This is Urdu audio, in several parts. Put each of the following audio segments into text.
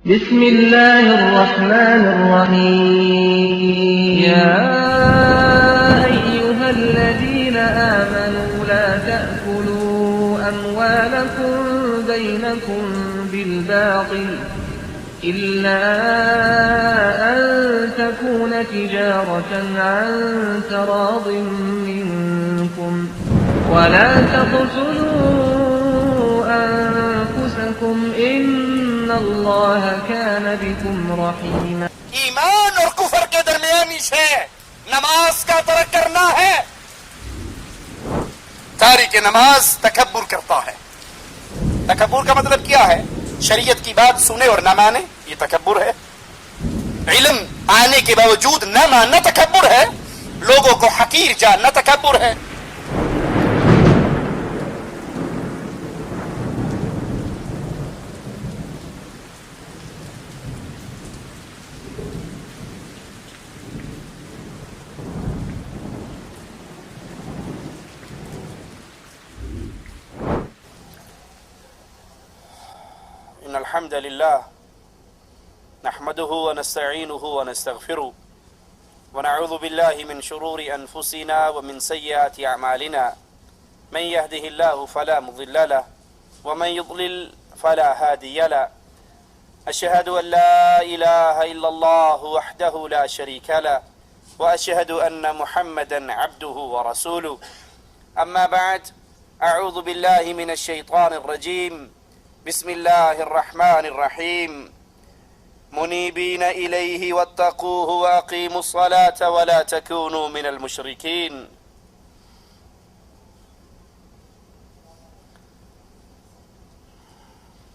بسم الله الرحمن الرحيم يا أيها الذين آمنوا لا تأكلوا أموالكم بينكم بالباطل إلا أن تكون تجارة عن تراض منكم ولا تقتلوا أنفسكم إن الله كان بكم رحيما. ایمان اور کفر کے درمیانی شے نماز کا ترک کرنا ہے. تارک نماز تکبر کرتا ہے. تکبر کا مطلب کیا ہے؟ شریعت کی بات سنے اور نہ مانے، یہ تکبر ہے. علم آنے کے باوجود نہ ماننا تکبر ہے. لوگوں کو حقیر جاننا تکبر ہے. إن الحمد لله نحمده ونستعينه ونستغفره ونعوذ بالله من شرور أنفسنا ومن سيئات أعمالنا من يهده الله فلا مضل له ومن يضلل فلا هادي له. أشهد أن لا إله إلا الله وحده لا شريك له وأشهد أن محمدا عبده ورسوله. أما بعد، أعوذ بالله من الشيطان الرجيم. بسم الله الرحمن الرحيم. منيبين إليه واتقوه وأقيموا الصلاة ولا تكونوا من المشركين.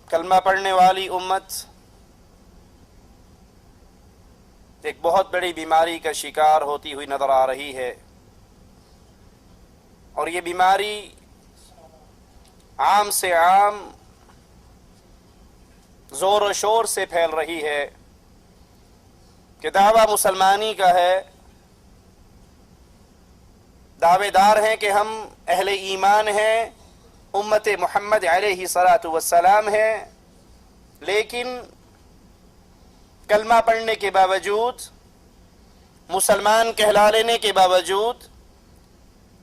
کلمہ پڑھنے والی امت ایک بہت بڑی بیماری کا شکار ہوتی ہوئی نظر آ رہی ہے، اور یہ بیماری عام سے عام زور و شور سے پھیل رہی ہے کہ دعویٰ مسلمانی کا ہے، دعوے دار ہیں کہ ہم اہل ایمان ہیں، امت محمد علیہ الصلاۃ والسلام ہیں، لیکن کلمہ پڑھنے کے باوجود، مسلمان کہلا لینے کے باوجود،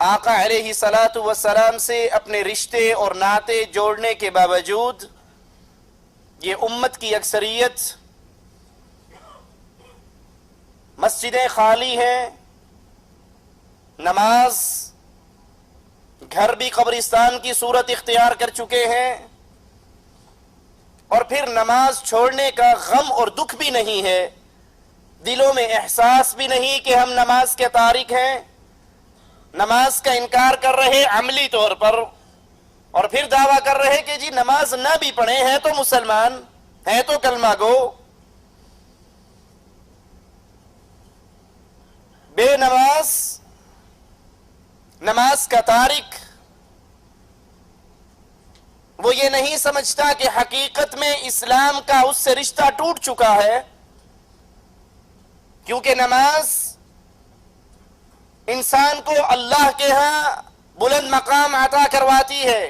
آقا علیہ الصلاۃ والسلام سے اپنے رشتے اور ناطے جوڑنے کے باوجود یہ امت کی اکثریت مسجدیں خالی ہیں، نماز گھر بھی قبرستان کی صورت اختیار کر چکے ہیں، اور پھر نماز چھوڑنے کا غم اور دکھ بھی نہیں ہے، دلوں میں احساس بھی نہیں کہ ہم نماز کے تارک ہیں، نماز کا انکار کر رہے عملی طور پر، اور پھر دعویٰ کر رہے کہ جی نماز نہ بھی پڑھے ہیں تو مسلمان ہیں، تو کلمہ گو. بے نماز، نماز کا تارک، وہ یہ نہیں سمجھتا کہ حقیقت میں اسلام کا اس سے رشتہ ٹوٹ چکا ہے، کیونکہ نماز انسان کو اللہ کے ہاں بلند مقام عطا کرواتی ہے،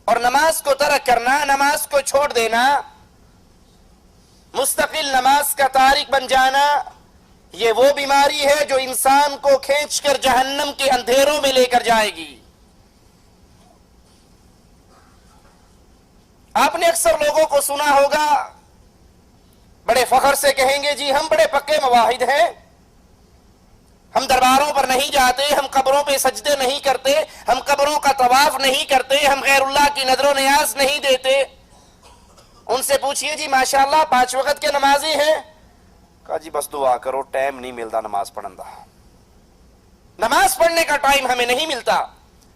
اور نماز کو ترک کرنا، نماز کو چھوڑ دینا، مستقل نماز کا تارک بن جانا، یہ وہ بیماری ہے جو انسان کو کھینچ کر جہنم کے اندھیروں میں لے کر جائے گی. آپ نے اکثر لوگوں کو سنا ہوگا، بڑے فخر سے کہیں گے جی ہم بڑے پکے مواحد ہیں، ہم درباروں پر نہیں جاتے، ہم قبروں پہ سجدے نہیں کرتے، ہم قبروں کا طواف نہیں کرتے، ہم غیر اللہ کی نظر و نیاز نہیں دیتے. ان سے پوچھئے جی ماشاءاللہ 5 وقت کے نمازی ہیں؟ کہا جی بس دعا کرو، ٹائم نہیں ملتا نماز پڑھن دا. نماز پڑھنے کا ٹائم ہمیں نہیں ملتا،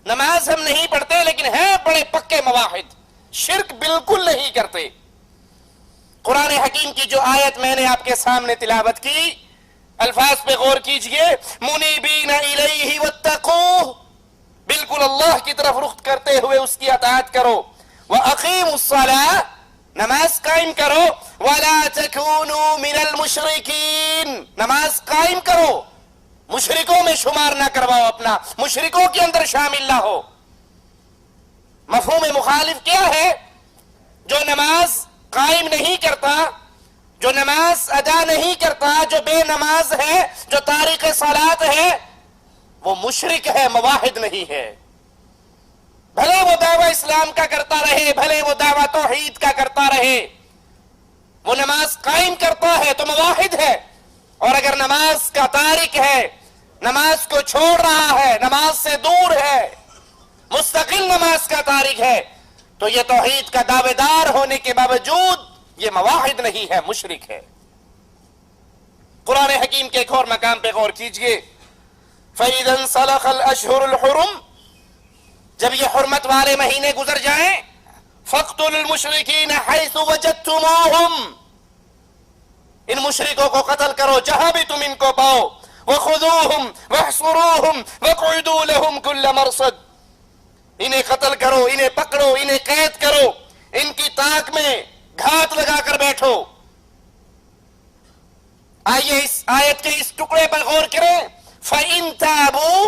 نماز ہم نہیں پڑھتے، لیکن ہیں بڑے پکے مواحد، شرک بالکل نہیں کرتے. قرآن حکیم کی جو آیت میں نے آپ کے سامنے تلاوت کی، الفاظ پہ غور کیجئے. منیبین الیہ واتقوہ، بالکل اللہ کی طرف رخ کرتے ہوئے اس کی اطاعت کرو. وَأَقِيمُوا الصَّلَاةَ، نماز قائم کرو. وَلَا تَكُونُوا مِنَ الْمُشْرِكِينَ، نماز قائم کرو، مشرکوں میں شمار نہ کرواؤ، اپنا مشرکوں کے اندر شامل نہ ہو. مفہوم مخالف کیا ہے؟ جو نماز قائم نہیں کرتا، جو نماز ادا نہیں کرتا، جو بے نماز ہے، جو تارک صلاۃ ہے، وہ مشرک ہے، موحد نہیں ہے. بھلے وہ دعویٰ اسلام کا کرتا رہے، بھلے وہ دعویٰ توحید کا کرتا رہے، وہ نماز قائم کرتا ہے تو موحد ہے. اور اگر نماز کا تارک ہے، نماز کو چھوڑ رہا ہے، نماز سے دور ہے، مستقل نماز کا تارک ہے، تو یہ توحید کا دعوے دار ہونے کے باوجود یہ موحد نہیں ہے، مشرک ہے. قرآن حکیم کے ایک اور مقام پہ غور کیجئے. فَإِذَا انْسَلَخَ الْأَشْهُرُ الْحُرُمُ، جب یہ حرمت والے مہینے گزر جائیں، فَاقْتُلُوا الْمُشْرِكِينَ حَيْثُ وَجَدْتُمُوهُمْ، ان مشرکوں کو قتل کرو جہاں بھی تم ان کو پاؤ. وَخُذُوهُمْ وَاحْصُرُوهُمْ وَاقْعُدُوا لَهُمْ كُلَّ مَرْصَدٍ، انہیں قتل کرو، انہیں پکڑو، انہیں قید کرو، ان کی تاک میں گھات لگا کر بیٹھو. آئیے اس آیت کے اس ٹکڑے پر غور کریں. فَإِن تَابُوا،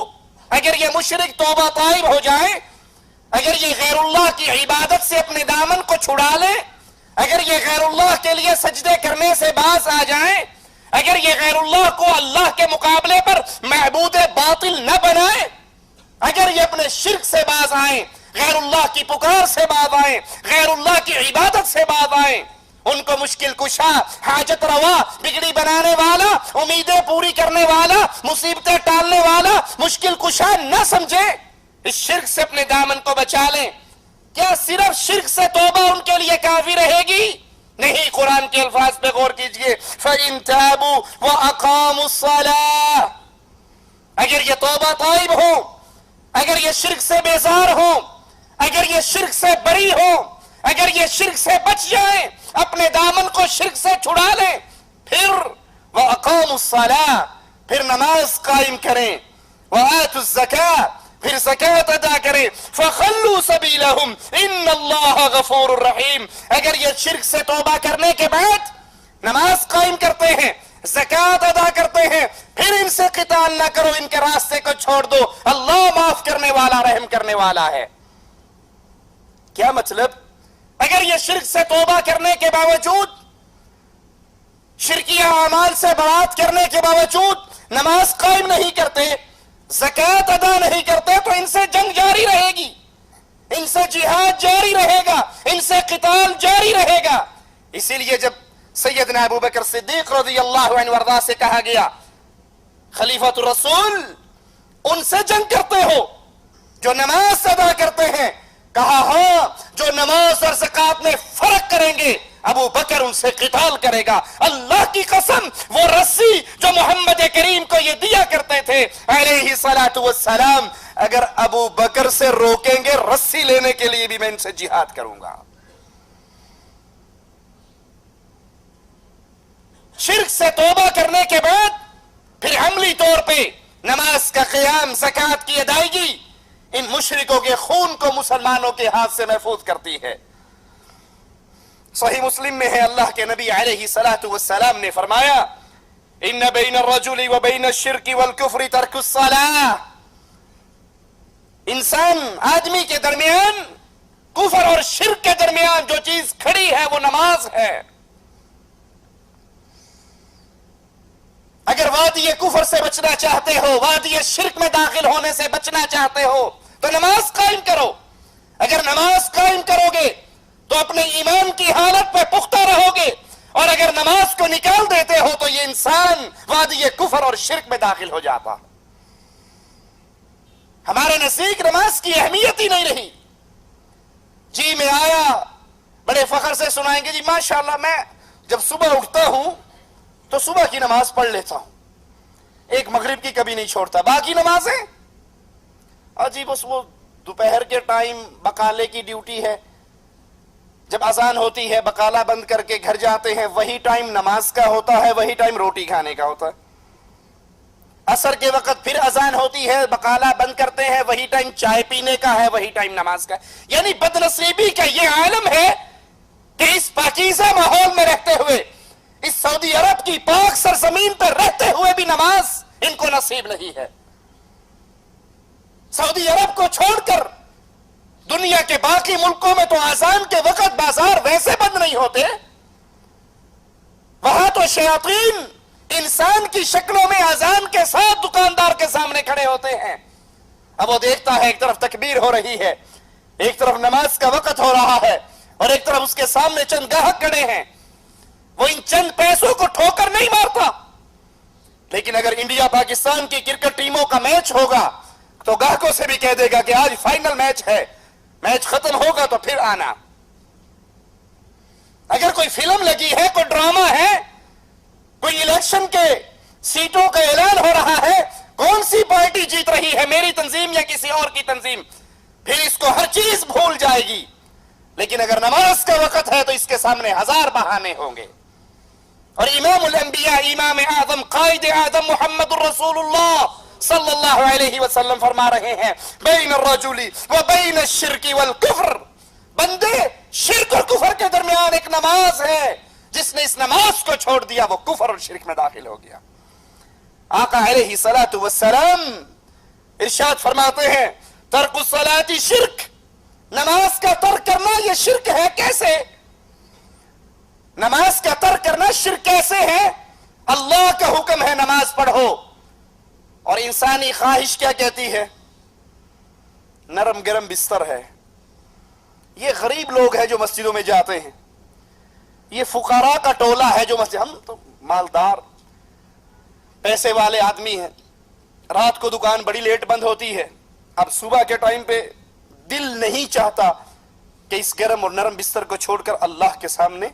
اگر یہ مشرک توبہ طائب ہو جائیں، اگر یہ غیر اللہ کی عبادت سے اپنے دامن کو چھڑا لیں، اگر یہ غیر اللہ کے لیے سجدے کرنے سے باز آ جائیں، اگر یہ غیر اللہ کو اللہ کے مقابلے پر معبود باطل نہ بنائیں، اگر یہ اپنے شرک سے باز آئیں، غیر اللہ کی پکار سے باز آئیں، غیر اللہ کی عبادت سے باز آئیں، ان کو مشکل کشا، حاجت روا، بگڑی بنانے والا، امیدیں پوری کرنے والا، مصیبتیں ٹالنے والا، مشکل کشا نہ سمجھے، اس شرک سے اپنے دامن کو بچا لیں. کیا صرف شرک سے توبہ ان کے لیے کافی رہے گی؟ نہیں. قرآن کے الفاظ پہ غور کیجئے. فَإِن تَابُوا وَأَقَامُوا الصَّلَاةَ، اگر یہ توبہ طائب ہو، اگر یہ شرک سے بیزار ہو، اگر یہ شرک سے بری ہو، اگر یہ شرک سے بچ جائیں، اپنے دامن کو شرک سے چھڑا لیں، پھر وَأَقَامُوا الصَّلَاةَ، پھر نماز قائم کریں، وَآتُوا الزَّكَاةَ، پھر زکوٰۃ ادا کریں، فَخَلُّوا سَبِيلَهُمْ إِنَّ اللَّهَ غَفُورٌ رَحِيمٌ. اگر یہ شرک سے توبہ کرنے کے بعد نماز قائم کرتے ہیں، زکوٰۃ ادا کرتے ہیں، پھر ان سے قتال نہ کرو، ان کے راستے کو چھوڑ دو، اللہ معاف کرنے والا، رحم کرنے والا ہے. کیا مطلب؟ اگر یہ شرک سے توبہ کرنے کے باوجود، شرکیہ اعمال سے برات کرنے کے باوجود نماز قائم نہیں کرتے، زکوٰۃ ادا نہیں کرتے، تو ان سے جنگ جاری رہے گی، ان سے جہاد جاری رہے گا، ان سے قتال جاری رہے گا. اسی لیے جب سیدنا ابو بکر صدیق رضی اللہ عنہ وارضاہ سے کہا گیا خلیفۃ الرسول، ان سے جنگ کرتے ہو جو نماز ادا کرتے ہیں، کہا ہاں، جو نماز اور زکوٰۃ میں فرق کریں گے ابو بکر ان سے قتال کرے گا. اللہ کی قسم، وہ رسی جو محمد کریم کو یہ دیا کرتے تھے علیہ الصلاۃ والسلام، اگر ابو بکر سے روکیں گے رسی لینے کے لیے بھی میں ان سے جہاد کروں گا. شرک سے توبہ کرنے کے بعد پھر عملی طور پہ نماز کا قیام، زکوٰۃ کی ادائیگی ان مشرکوں کے خون کو مسلمانوں کے ہاتھ سے محفوظ کرتی ہے. صحیح مسلم میں ہے، اللہ کے نبی علیہ الصلاۃ والسلام نے فرمایا ان بین الرجل وبین الشرک والکفر ترک الصلاۃ، انسان آدمی کے درمیان، کفر اور شرک کے درمیان جو چیز کھڑی ہے وہ نماز ہے. اگر وادی کفر سے بچنا چاہتے ہو، وادی شرک میں داخل ہونے سے بچنا چاہتے ہو تو نماز قائم کرو. اگر نماز قائم کرو گے تو اپنے ایمان کی حالت پہ پختہ رہو گے، اور اگر نماز کو نکال دیتے ہو تو یہ انسان وادی کفر اور شرک میں داخل ہو جاتا. ہمارے نزدیک نماز کی اہمیت ہی نہیں رہی. جی میں آیا، بڑے فخر سے سنائیں گے جی ماشاءاللہ میں جب صبح اٹھتا ہوں تو صبح کی نماز پڑھ لیتا ہوں، ایک مغرب کی کبھی نہیں چھوڑتا، باقی نمازیں جی بس وہ دوپہر کے ٹائم بقالے کی ڈیوٹی ہے، جب اذان ہوتی ہے بقالہ بند کر کے گھر جاتے ہیں، وہی ٹائم نماز کا ہوتا ہے، وہی ٹائم روٹی کھانے کا ہوتا ہے. عصر کے وقت پھر اذان ہوتی ہے، بقالہ بند کرتے ہیں، وہی ٹائم چائے پینے کا ہے، وہی ٹائم نماز کا ہے. یعنی بدنصیبی کا یہ عالم ہے کہ اس پاکیزہ ماحول میں رہتے ہوئے، اس سعودی عرب کی پاک سرزمین پر رہتے ہوئے بھی نماز ان کو نصیب نہیں ہے. سعودی عرب کو چھوڑ کر دنیا کے باقی ملکوں میں تو آزان کے وقت بازار ویسے بند نہیں ہوتے، وہاں تو شیاطین انسان کی شکلوں میں آزان کے ساتھ دکاندار کے سامنے کھڑے ہوتے ہیں۔ اب وہ دیکھتا ہے ایک طرف تکبیر ہو رہی ہے، ایک طرف نماز کا وقت ہو رہا ہے، اور ایک طرف اس کے سامنے چند گاہک کھڑے ہیں۔ وہ ان چند پیسوں کو ٹھوکر نہیں مارتا، لیکن اگر انڈیا پاکستان کی کرکٹ ٹیموں کا میچ ہوگا تو گاہکوں سے بھی کہہ دے گا کہ آج فائنل میچ ہے، میچ ختم ہوگا تو پھر آنا۔ اگر کوئی فلم لگی ہے، کوئی ڈرامہ ہے، کوئی الیکشن کے سیٹوں کا اعلان ہو رہا ہے، کون سی پارٹی جیت رہی ہے، میری تنظیم یا کسی اور کی تنظیم، پھر اس کو ہر چیز بھول جائے گی۔ لیکن اگر نماز کا وقت ہے تو اس کے سامنے ہزار بہانے ہوں گے۔ اور امام الانبیاء، امام اعظم، قائد اعظم محمد الرسول اللہ صلی اللہ علیہ وسلم فرما رہے ہیں بین الرجل و بین الشرک والکفر، بندے شرک اور کفر کے درمیان ایک نماز ہے، جس نے اس نماز کو چھوڑ دیا وہ کفر اور شرک میں داخل ہو گیا۔ آقا علیہ الصلوۃ والسلام ارشاد فرماتے ہیں ترک الصلاۃ شرک، نماز کا ترک کرنا یہ شرک ہے۔ کیسے نماز کا ترک کرنا شرک کیسے ہے؟ اللہ کا حکم ہے نماز پڑھو، اور انسانی خواہش کیا کہتی ہے؟ نرم گرم بستر ہے۔ یہ غریب لوگ ہیں جو مسجدوں میں جاتے ہیں، یہ فقراء کا ٹولہ ہے جو مسجد، ہم تو مالدار پیسے والے آدمی ہیں، رات کو دکان بڑی لیٹ بند ہوتی ہے، اب صبح کے ٹائم پہ دل نہیں چاہتا کہ اس گرم اور نرم بستر کو چھوڑ کر اللہ کے سامنے،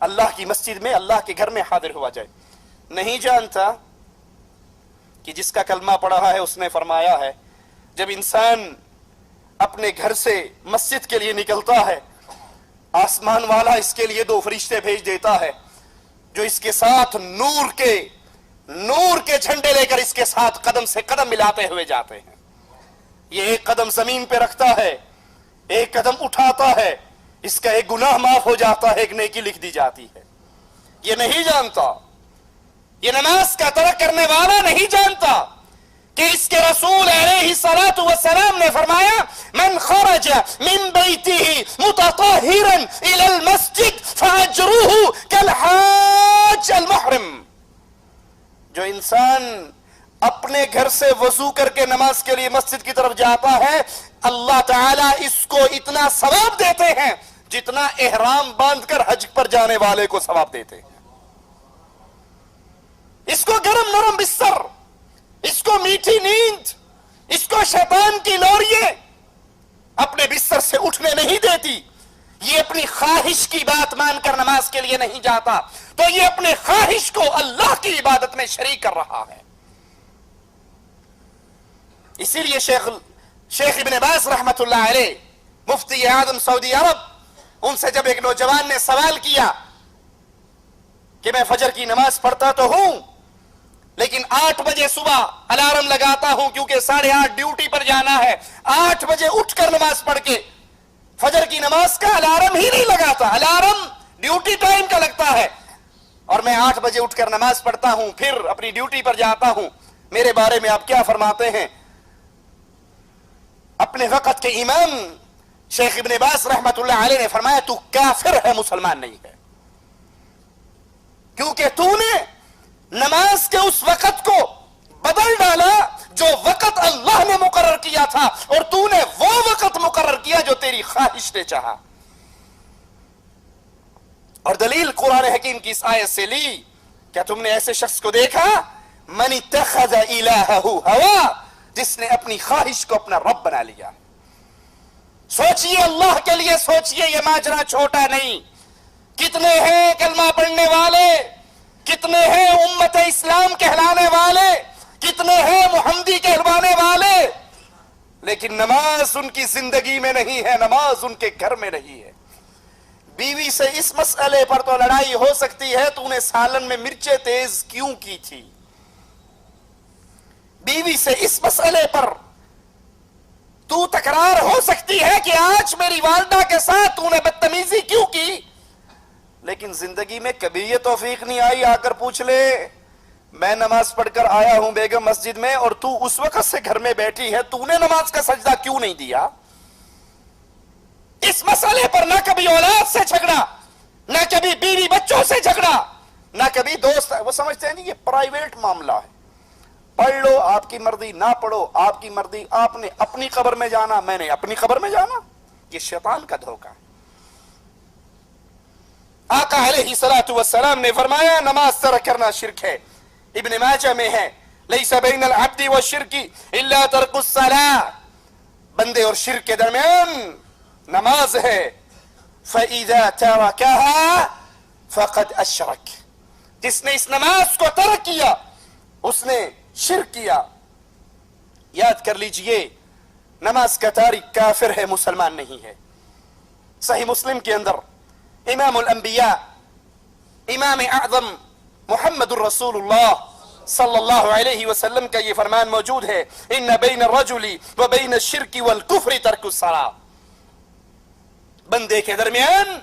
اللہ کی مسجد میں، اللہ کے گھر میں حاضر ہوا جائے۔ نہیں جانتا کہ جس کا کلمہ پڑھا ہے اس نے فرمایا ہے جب انسان اپنے گھر سے مسجد کے لیے نکلتا ہے، آسمان والا اس کے لیے 2 فرشتے بھیج دیتا ہے جو اس کے ساتھ نور کے جھنڈے لے کر اس کے ساتھ قدم سے قدم ملاتے ہوئے جاتے ہیں۔ یہ ایک قدم زمین پہ رکھتا ہے، ایک قدم اٹھاتا ہے، اس کا ایک گناہ معاف ہو جاتا ہے، ایک نیکی لکھ دی جاتی ہے۔ یہ نہیں جانتا، یہ نماز کا ترک کرنے والا نہیں جانتا کہ اس کے رسول علیہ الصلوۃ والسلام نے فرمایا من خرج من بیتہ متطہرا الی المسجد فاجرہ کالحاج المحرم، جو انسان اپنے گھر سے وضو کر کے نماز کے لیے مسجد کی طرف جاتا ہے، اللہ تعالیٰ اس کو اتنا ثواب دیتے ہیں جتنا احرام باندھ کر حج پر جانے والے کو ثواب دیتے ہیں۔ اس کو گرم نرم بستر، اس کو میٹھی نیند، اس کو شیطان کی لوریے اپنے بستر سے اٹھنے نہیں دیتی۔ یہ اپنی خواہش کی بات مان کر نماز کے لیے نہیں جاتا تو یہ اپنے خواہش کو اللہ کی عبادت میں شریک کر رہا ہے۔ اسی لیے شیخ ابن باز رحمت اللہ علیہ، مفتی اعظم سعودی عرب، ان سے جب ایک نوجوان نے سوال کیا کہ میں فجر کی نماز پڑھتا تو ہوں لیکن 8 بجے صبح الارم لگاتا ہوں کیونکہ 8:30 ڈیوٹی پر جانا ہے، 8 بجے اٹھ کر نماز پڑھ کے فجر کی نماز کا الارم ہی نہیں لگاتا، الارم ڈیوٹی ٹائم کا لگتا ہے، اور میں 8 بجے اٹھ کر نماز پڑھتا ہوں پھر اپنی ڈیوٹی پر جاتا ہوں، میرے بارے میں آپ کیا فرماتے ہیں؟ اپنے وقت کے امام شیخ ابن باز رحمت اللہ علیہ نے فرمایا تو کافر ہے، مسلمان نہیں ہے، کیونکہ تو نے نماز کے اس وقت کو بدل ڈالا جو وقت اللہ نے مقرر کیا تھا، اور تو نے وہ وقت مقرر کیا جو تیری خواہش نے چاہا۔ اور دلیل قرآن حکیم کی اس آیت سے لی، کیا تم نے ایسے شخص کو دیکھا من اتخذ الہہ ہوا، جس نے اپنی خواہش کو اپنا رب بنا لیا۔ سوچئے اللہ کے لیے سوچئے، یہ ماجرا چھوٹا نہیں۔ کتنے ہیں کلمہ پڑھنے والے، کتنے ہیں امت اسلام کہلانے والے، کتنے ہیں محمدی کہلوانے والے، لیکن نماز ان کی زندگی میں نہیں ہے، نماز ان کے گھر میں نہیں ہے۔ بیوی سے اس مسئلے پر تو لڑائی ہو سکتی ہے تو نے سالن میں مرچیں تیز کیوں کی تھی، بیوی سے اس مسئلے پر تو تکرار ہو سکتی ہے کہ آج میری والدہ کے ساتھ تو نے بدتمیزی کیوں کی، لیکن زندگی میں کبھی یہ توفیق نہیں آئی آ کر پوچھ لے میں نماز پڑھ کر آیا ہوں بیگم مسجد میں اور تو اس وقت سے گھر میں بیٹھی ہے, تو نے نماز کا سجدہ کیوں نہیں دیا؟ اس مسئلے پر نہ کبھی اولاد سے جھگڑا, نہ کبھی بیوی بچوں سے جھگڑا, نہ کبھی دوست. وہ سمجھتے ہیں یہ پرائیویٹ معاملہ ہے, پڑھ لو آپ کی مرضی, نہ پڑھو آپ کی مرضی, آپ نے اپنی قبر میں جانا, میں نے اپنی قبر میں جانا. یہ شیطان کا دھوکہ ہے. آقا علیہ الصلوۃ والسلام نے فرمایا نماز ترک کرنا شرک ہے. ابن ماجہ میں ہے لیس بین العبد والشرک الا ترک الصلاۃ, بندے اور شرک کے درمیان نماز ہے. فَإِذَا تَرَكَهَا فَقَدْ أَشْرَكَ, جس نے اس نماز کو ترک کیا اس نے شرک کیا. یاد کر لیجئے نماز کا تارک کافر ہے, مسلمان نہیں ہے. صحیح مسلم کے اندر امام الانبیاء امام اعظم محمد الرسول اللہ صلی اللہ علیہ وسلم کا یہ فرمان موجود ہے, ان بین الرجل و بین الشرک والکفر ترک الصلاۃ, بندے کے درمیان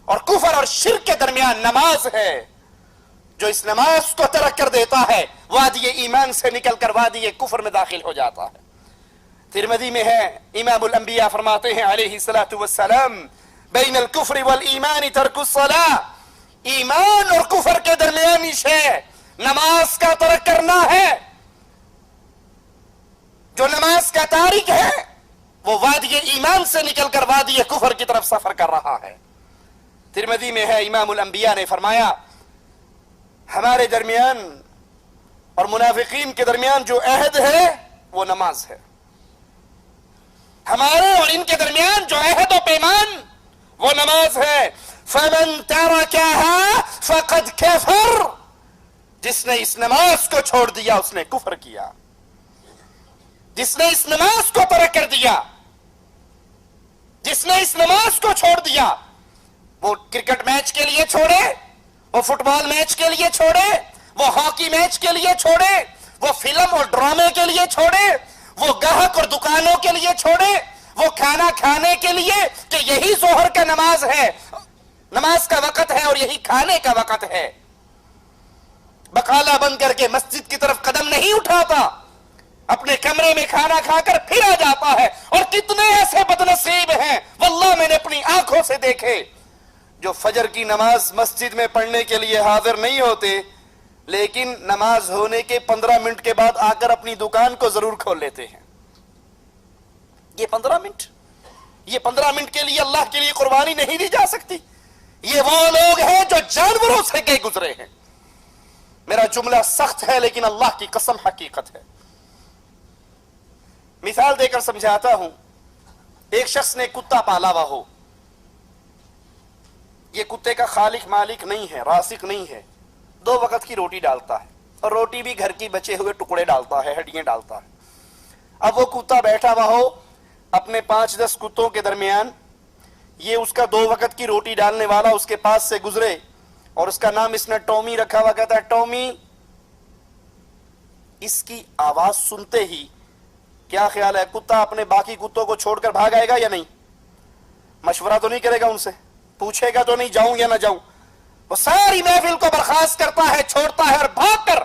اور کفر اور شرک کے درمیان نماز ہے. جو اس نماز کو ترک کر دیتا ہے وادی ایمان سے نکل کر وادی کفر میں داخل ہو جاتا ہے. ترمذی میں ہے امام الانبیاء فرماتے ہیں علیہ الصلوۃ والسلام بین الکفر والایمان ترک الصلاۃ, ایمان اور کفر کے درمیانی شے نماز کا ترک کرنا ہے. جو نماز کا تارک ہے وہ وادی ایمان سے نکل کر وادی کفر کی طرف سفر کر رہا ہے. ترمذی میں ہے امام الانبیاء نے فرمایا ہمارے درمیان اور منافقین کے درمیان جو عہد ہے وہ نماز ہے. ہمارے اور ان کے درمیان جو عہد و پیمان وہ نماز ہے. فَمَن تَرَكَهَا فَقَدْ كَفَرَ, جس نے اس نماز کو چھوڑ دیا اس نے کفر کیا. جس نے اس نماز کو ترک کر دیا, جس نے اس نماز کو چھوڑ دیا, وہ کرکٹ میچ کے لیے چھوڑے, وہ فٹ بال میچ کے لیے چھوڑے, وہ ہاکی میچ کے لیے چھوڑے, وہ فلم اور ڈرامے کے لیے چھوڑے, وہ گاہک اور دکانوں کے لیے چھوڑے, وہ کھانا کھانے کے لیے کہ یہی ظہر کا نماز ہے, نماز کا وقت ہے اور یہی کھانے کا وقت ہے. بقالہ بند کر کے مسجد کی طرف قدم نہیں اٹھاتا, اپنے کمرے میں کھانا کھا کر پھر آ جاتا ہے. اور کتنے ایسے بدنصیب ہیں واللہ میں نے اپنی آنکھوں سے دیکھے جو فجر کی نماز مسجد میں پڑھنے کے لیے حاضر نہیں ہوتے, لیکن نماز ہونے کے 15 منٹ کے بعد آ کر اپنی دکان کو ضرور کھول لیتے ہیں. یہ 15 منٹ کے لیے اللہ کے لیے قربانی نہیں دی جا سکتی. یہ وہ لوگ ہیں جو جانوروں سے گئے گزرے ہیں. میرا جملہ سخت ہے لیکن اللہ کی قسم حقیقت ہے. مثال دے کر سمجھاتا ہوں. ایک شخص نے کتا پالا ہوا ہو, یہ کتے کا خالق مالک نہیں ہے, رازق نہیں ہے, 2 وقت کی روٹی ڈالتا ہے اور روٹی بھی گھر کی بچے ہوئے ٹکڑے ڈالتا ہے, ہڈیاں ڈالتا ہے. اب وہ کتا بیٹھا ہوا ہو اپنے 5-10 کتوں کے درمیان, یہ اس کا 2 وقت کی روٹی ڈالنے والا اس کے پاس سے گزرے اور اس کا نام اس نے ٹومی رکھا ہوا, کہتا ہے ٹومی. اس کی آواز سنتے ہی کیا خیال ہے کتا اپنے باقی کتوں کو چھوڑ کر بھاگ آئے گا یا نہیں؟ مشورہ تو نہیں کرے گا ان سے, پوچھے گا تو نہیں جاؤں یا نہ جاؤں. وہ ساری محفل کو برخاست کرتا ہے, چھوڑتا ہے اور بھاگ کر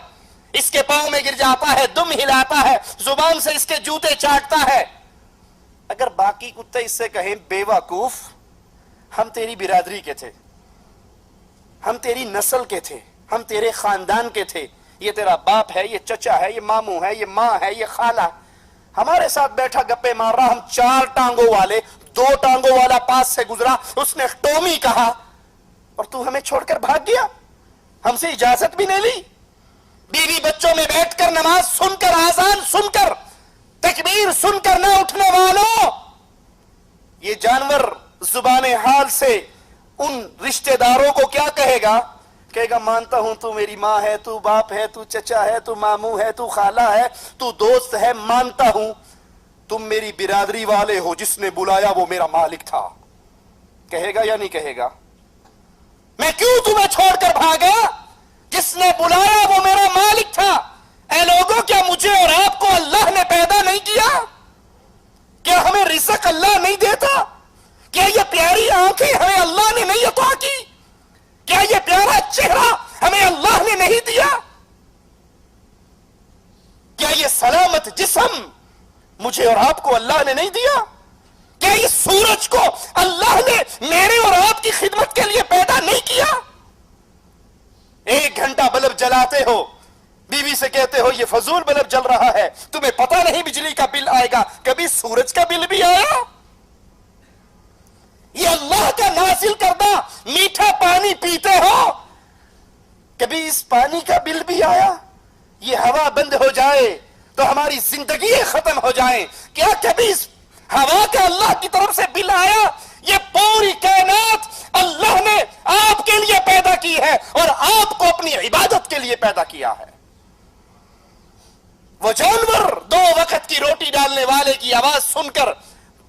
اس کے پاؤں میں گر جاتا ہے, دم ہلاتا ہے, زبان سے اس کے جوتے چاٹتا ہے. اگر باقی کتے اس سے کہیں بے وقوف, ہم تیری برادری کے تھے, ہم تیری نسل کے تھے, ہم تیرے خاندان کے تھے, یہ تیرا باپ ہے, یہ چچا ہے, یہ ماموں ہے, یہ ماں ہے, یہ خالہ, ہمارے ساتھ بیٹھا گپے مار رہا, ہم 4 ٹانگوں والے, 2 ٹانگوں والا پاس سے گزرا, اس نے ٹومی کہا اور تو ہمیں چھوڑ کر بھاگ گیا, ہم سے اجازت بھی نہیں لی. بیوی بچوں میں بیٹھ کر نماز سن کر, آذان سن کر, تکبیر سن کر نہ اٹھنے والوں, یہ جانور زبان حال سے ان رشتہ داروں کو کیا کہے گا؟ کہے گا مانتا ہوں تو میری ماں ہے, تو باپ ہے, تو چچا ہے, تو ماموں ہے, تو خالہ ہے, تو دوست ہے, مانتا ہوں تم میری برادری والے ہو, جس نے بلایا وہ میرا مالک تھا. کہے گا یا نہیں کہے گا؟ میں کیوں تمہیں چھوڑ کر بھاگا؟ جس نے بلایا وہ میرا مالک تھا. اے لوگوں, کیا مجھے اور آپ کو اللہ نے پیدا نہیں کیا؟ کیا ہمیں رزق اللہ نہیں دیتا؟ کیا یہ پیاری آنکھیں ہمیں اللہ نے نہیں عطا کی؟ کیا یہ پیارا چہرہ ہمیں اللہ نے نہیں دیا؟ کیا یہ سلامت جسم مجھے اور آپ کو اللہ نے نہیں دیا؟ کیا یہ سورج کو اللہ نے میرے اور آپ کی خدمت کے لیے پیدا نہیں کیا؟ 1 گھنٹہ بلب جلاتے ہو، بیوی سے کہتے ہو یہ فضول بلب جل رہا ہے، تمہیں پتہ نہیں بجلی کا بل آئے گا، کبھی سورج کا بل بھی آیا؟ یہ اللہ کا نازل کردہ میٹھا پانی پیتے ہو، کبھی اس پانی کا بل بھی آیا؟ یہ ہوا بند ہو جائے تو ہماری زندگی ختم ہو جائیں، کیا کبھی اس ہوا کا اللہ کی طرف سے بل آیا؟ یہ پوری کائنات اللہ نے آپ کے لیے پیدا کی ہے اور آپ کو اپنی عبادت کے لیے پیدا کیا ہے۔ وہ جانور 2 وقت کی روٹی ڈالنے والے کی آواز سن کر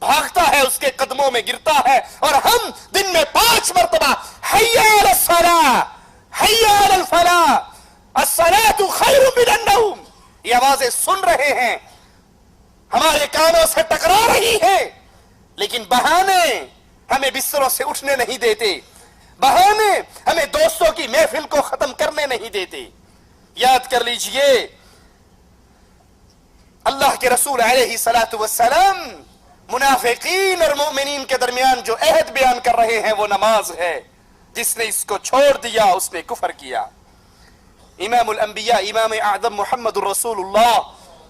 بھاگتا ہے، اس کے قدموں میں گرتا ہے، اور ہم دن میں 5 مرتبہ حی علی الصلاۃ، حی علی الفلاح، الصلاۃ خیر من النوم، یہ آوازیں سن رہے ہیں، ہمارے کانوں سے ٹکرا رہی ہے، لیکن بہانے ہمیں بستروں سے اٹھنے نہیں دیتے، بہانے ہمیں دوستوں کی محفل کو ختم کرنے نہیں دیتے۔ یاد کر لیجئے اللہ کے رسول علیہ الصلوۃ والسلام منافقین اور مومنین کے درمیان جو عہد بیان کر رہے ہیں وہ نماز ہے، جس نے اس کو چھوڑ دیا اس نے کفر کیا۔ امام الانبیاء امام اعظم محمد الرسول اللہ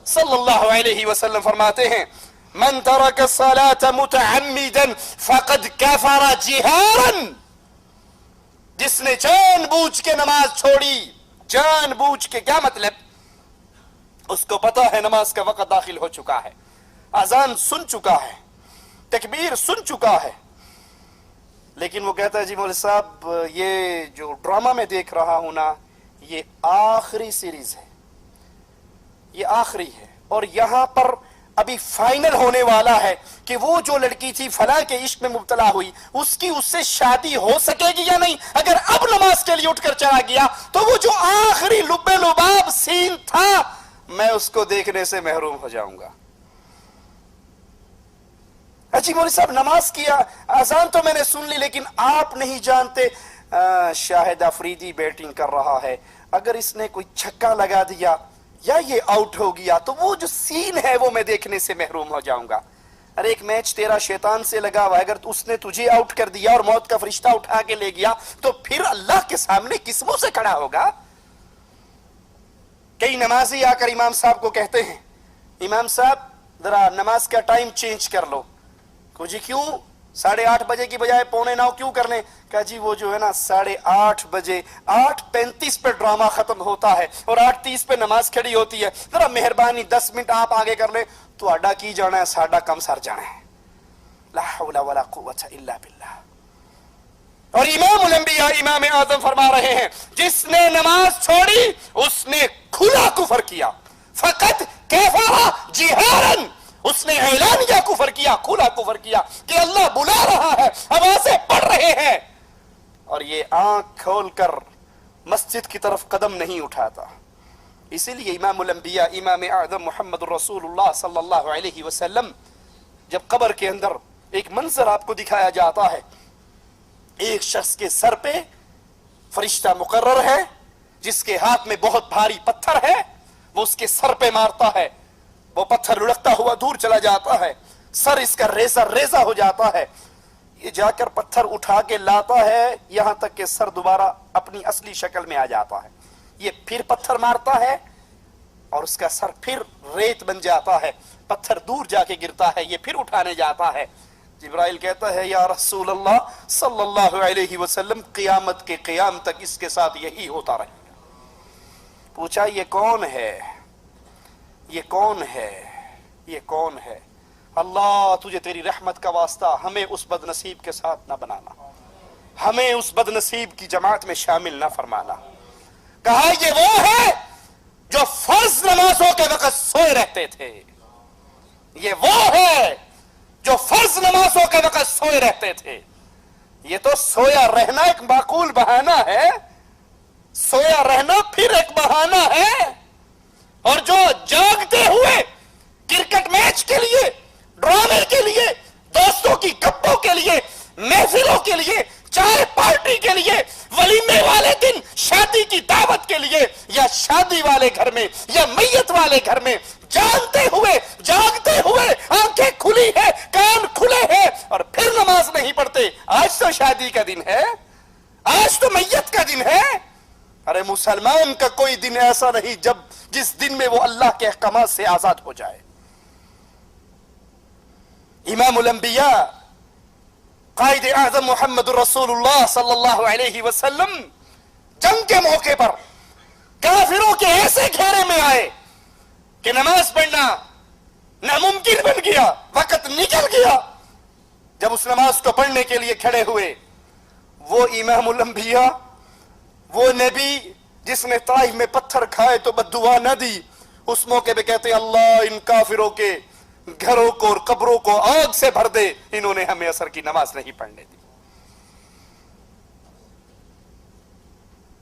صلی اللہ علیہ وسلم فرماتے ہیں من ترک الصلاة متعمدا فقد کفر جہارا، جس نے جان بوجھ کے نماز چھوڑی، جان بوجھ کے کیا مطلب؟ اس کو پتا ہے نماز کا وقت داخل ہو چکا ہے، اذان سن چکا ہے، تکبیر سن چکا ہے، لیکن وہ کہتا ہے جی مولوی صاحب یہ جو ڈرامہ میں دیکھ رہا ہوں نا یہ آخری سیریز ہے، یہ آخری ہے، اور یہاں پر ابھی فائنل ہونے والا ہے کہ وہ جو لڑکی تھی فلاں کے عشق میں مبتلا ہوئی اس کی اس سے شادی ہو سکے گی یا نہیں، اگر اب نماز کے لیے اٹھ کر چلا گیا تو وہ جو آخری لب لباب سین تھا میں اس کو دیکھنے سے محروم ہو جاؤں گا۔ اچھی مولوی صاحب نماز کیا، اذان تو میں نے سن لی، لیکن آپ نہیں جانتے شاہد افریدی بیٹنگ کر رہا ہے، اگر اس نے کوئی چھکا لگا دیا یا یہ آؤٹ ہو گیا تو وہ جو سین ہے وہ میں دیکھنے سے محروم ہو جاؤں گا۔ ارے ایک میچ تیرا شیطان سے لگا ہوا ہے، اگر اس نے تجھے آؤٹ کر دیا اور موت کا فرشتہ اٹھا کے لے گیا تو پھر اللہ کے سامنے کس منہ سے کھڑا ہوگا؟ کئی نمازی آ کر امام صاحب کو کہتے ہیں امام صاحب ذرا نماز کا ٹائم چینج کر لو۔ جی کیوں؟ 8:30 بجے کی بجائے 8:45 کیوں کر لیں؟ کہا جی وہ جو ہے نا 8:30 بجے 8:35 پہ ڈرامہ ختم ہوتا ہے اور 8:30 پہ نماز کھڑی ہوتی ہے، ذرا مہربانی 10 منٹ آپ آگے کر لیں تو اڈا کی جانا ہے، ساڈا کم سر جانا ہے۔ لا حول ولا قوت الا باللہ۔ اور امام الانبیاء امام اعظم فرما رہے ہیں جس نے نماز چھوڑی اس نے کھلا کفر کیا، فقط کفر جہارا، اس نے اعلانیہ کفر کیا، کھلا کفر کیا کہ اللہ بلا رہا ہے، آوازیں پڑھ رہے ہیں، اور یہ آنکھ کھول کر مسجد کی طرف قدم نہیں اٹھاتا۔ اسی لیے امام الانبیاء امام اعظم محمد الرسول اللہ صلی اللہ علیہ وسلم جب قبر کے اندر ایک منظر آپ کو دکھایا جاتا ہے، ایک شخص کے سر پہ فرشتہ مقرر ہے جس کے ہاتھ میں بہت بھاری پتھر ہے، وہ اس کے سر پہ مارتا ہے، وہ پتھر لڑکتا ہوا دور چلا جاتا ہے، سر اس کا ریزہ ریزہ ہو جاتا ہے، یہ جا کر پتھر اٹھا کے لاتا ہے یہاں تک کہ سر دوبارہ اپنی اصلی شکل میں آ جاتا ہے، یہ پھر پتھر مارتا ہے اور اس کا سر پھر ریت بن جاتا ہے، پتھر دور جا کے گرتا ہے، یہ پھر اٹھانے جاتا ہے۔ جبرائیل کہتا ہے یا رسول اللہ صلی اللہ علیہ وسلم قیامت کے قیام تک اس کے ساتھ یہی ہوتا رہے گا۔ پوچھا یہ کون ہے؟ یہ کون ہے؟ یہ کون ہے؟ اللہ تجھے تیری رحمت کا واسطہ ہمیں اس بد نصیب کے ساتھ نہ بنانا، ہمیں اس بد نصیب کی جماعت میں شامل نہ فرمانا۔ کہا یہ وہ ہے جو فرض نمازوں کے وقت سوئے رہتے تھے، یہ وہ ہے جو فرض نمازوں کے وقت سوئے رہتے تھے۔ یہ تو سویا رہنا ایک معقول بہانہ ہے، سویا رہنا پھر ایک بہانہ ہے، اور جو جاگتے ہوئے کرکٹ میچ کے لیے، ڈرامے کے لیے، دوستوں کی گپوں کے لیے، محفلوں کے لیے چاہے پارٹی کے لیے، ولیمے والے دن، شادی کی دعوت کے لیے، یا شادی والے گھر میں یا میت والے گھر میں، جانتے ہوئے جاگتے ہوئے آنکھیں کھلی ہے، کان کھلے ہیں، اور پھر نماز نہیں پڑھتے۔ آج تو شادی کا دن ہے، آج تو میت کا دن ہے۔ ارے مسلمان کا کوئی دن ایسا نہیں جس دن میں وہ اللہ کے احکامات سے آزاد ہو جائے۔ امام الانبیاء قائد اعظم محمد الرسول اللہ صلی اللہ علیہ وسلم جنگ کے موقع پر کافروں کے ایسے گھیرے میں آئے کہ نماز پڑھنا ناممکن بن گیا، وقت نکل گیا۔ جب اس نماز کو پڑھنے کے لیے کھڑے ہوئے، وہ امام الانبیاء، وہ نبی جس نے طائف میں پتھر کھائے تو بددعا نہ دی، اس موقع پہ کہتے ہیں اللہ ان کافروں کے گھروں کو اور قبروں کو آگ سے بھر دے، انہوں نے ہمیں عصر کی نماز نہیں پڑھنے دی۔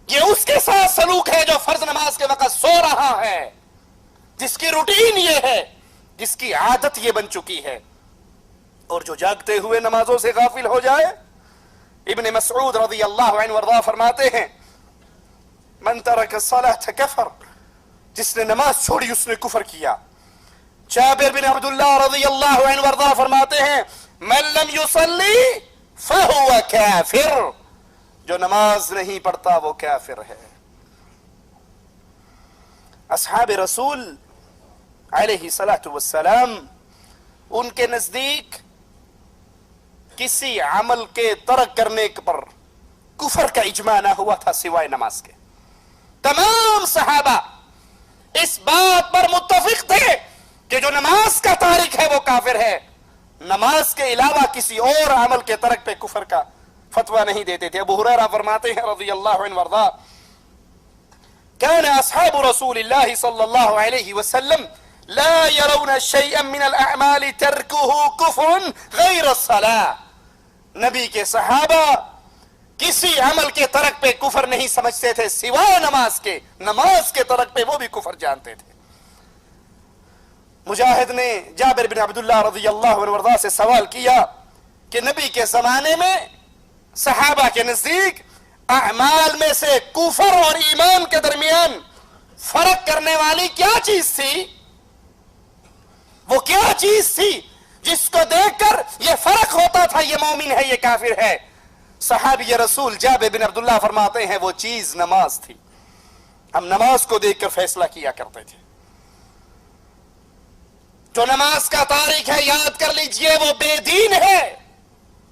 یہ اس کے ساتھ سلوک ہے جو فرض نماز کے وقت سو رہا ہے، جس کی روٹین یہ ہے، جس کی عادت یہ بن چکی ہے، اور جو جاگتے ہوئے نمازوں سے غافل ہو جائے۔ ابن مسعود رضی اللہ عنہ وارضاہ فرماتے ہیں من ترک الصلاة کفر، جس نے نماز چھوڑی اس نے کفر کیا۔ جابر بن عبداللہ رضی اللہ عنہ وارضاہ فرماتے ہیں من لم یصلی فہو کافر، جو نماز نہیں پڑھتا وہ کافر ہے۔ اصحاب رسول علیہ الصلاۃ والسلام، ان کے نزدیک کسی عمل کے ترک کرنے پر کفر کا اجماع نہ ہوا تھا سوائے نماز کے۔ تمام صحابہ اس بات پر متفق تھے کہ جو نماز کا تارک ہے وہ کافر ہے، نماز کے علاوہ کسی اور عمل کے ترک پہ کفر کا فتویٰ نہیں دیتے تھے۔ ابو ہریرہ فرماتے ہیں رضی اللہ عنہ وارضاہ كان اصحاب رسول اللہ صلی اللہ علیہ وسلم لا يرون شيئا من الاعمال تركه كفر غیر الصلاة، نبی کے صحابہ کسی عمل کے ترک پہ کفر نہیں سمجھتے تھے سوائے نماز کے، نماز کے ترک پہ وہ بھی کفر جانتے تھے۔ مجاہد نے جابر بن عبداللہ رضی اللہ عنہ وارضاہ سے سوال کیا کہ نبی کے زمانے میں صحابہ کے نزدیک اعمال میں سے کفر اور ایمان کے درمیان فرق کرنے والی کیا چیز تھی؟ وہ کیا چیز تھی جس کو دیکھ کر یہ فرق ہوتا تھا یہ مومن ہے یہ کافر ہے؟ صحابی رسول جابر بن عبداللہ فرماتے ہیں وہ چیز نماز تھی، ہم نماز کو دیکھ کر فیصلہ کیا کرتے تھے۔ جو نماز کا تارک ہے یاد کر لیجئے وہ بے دین ہے،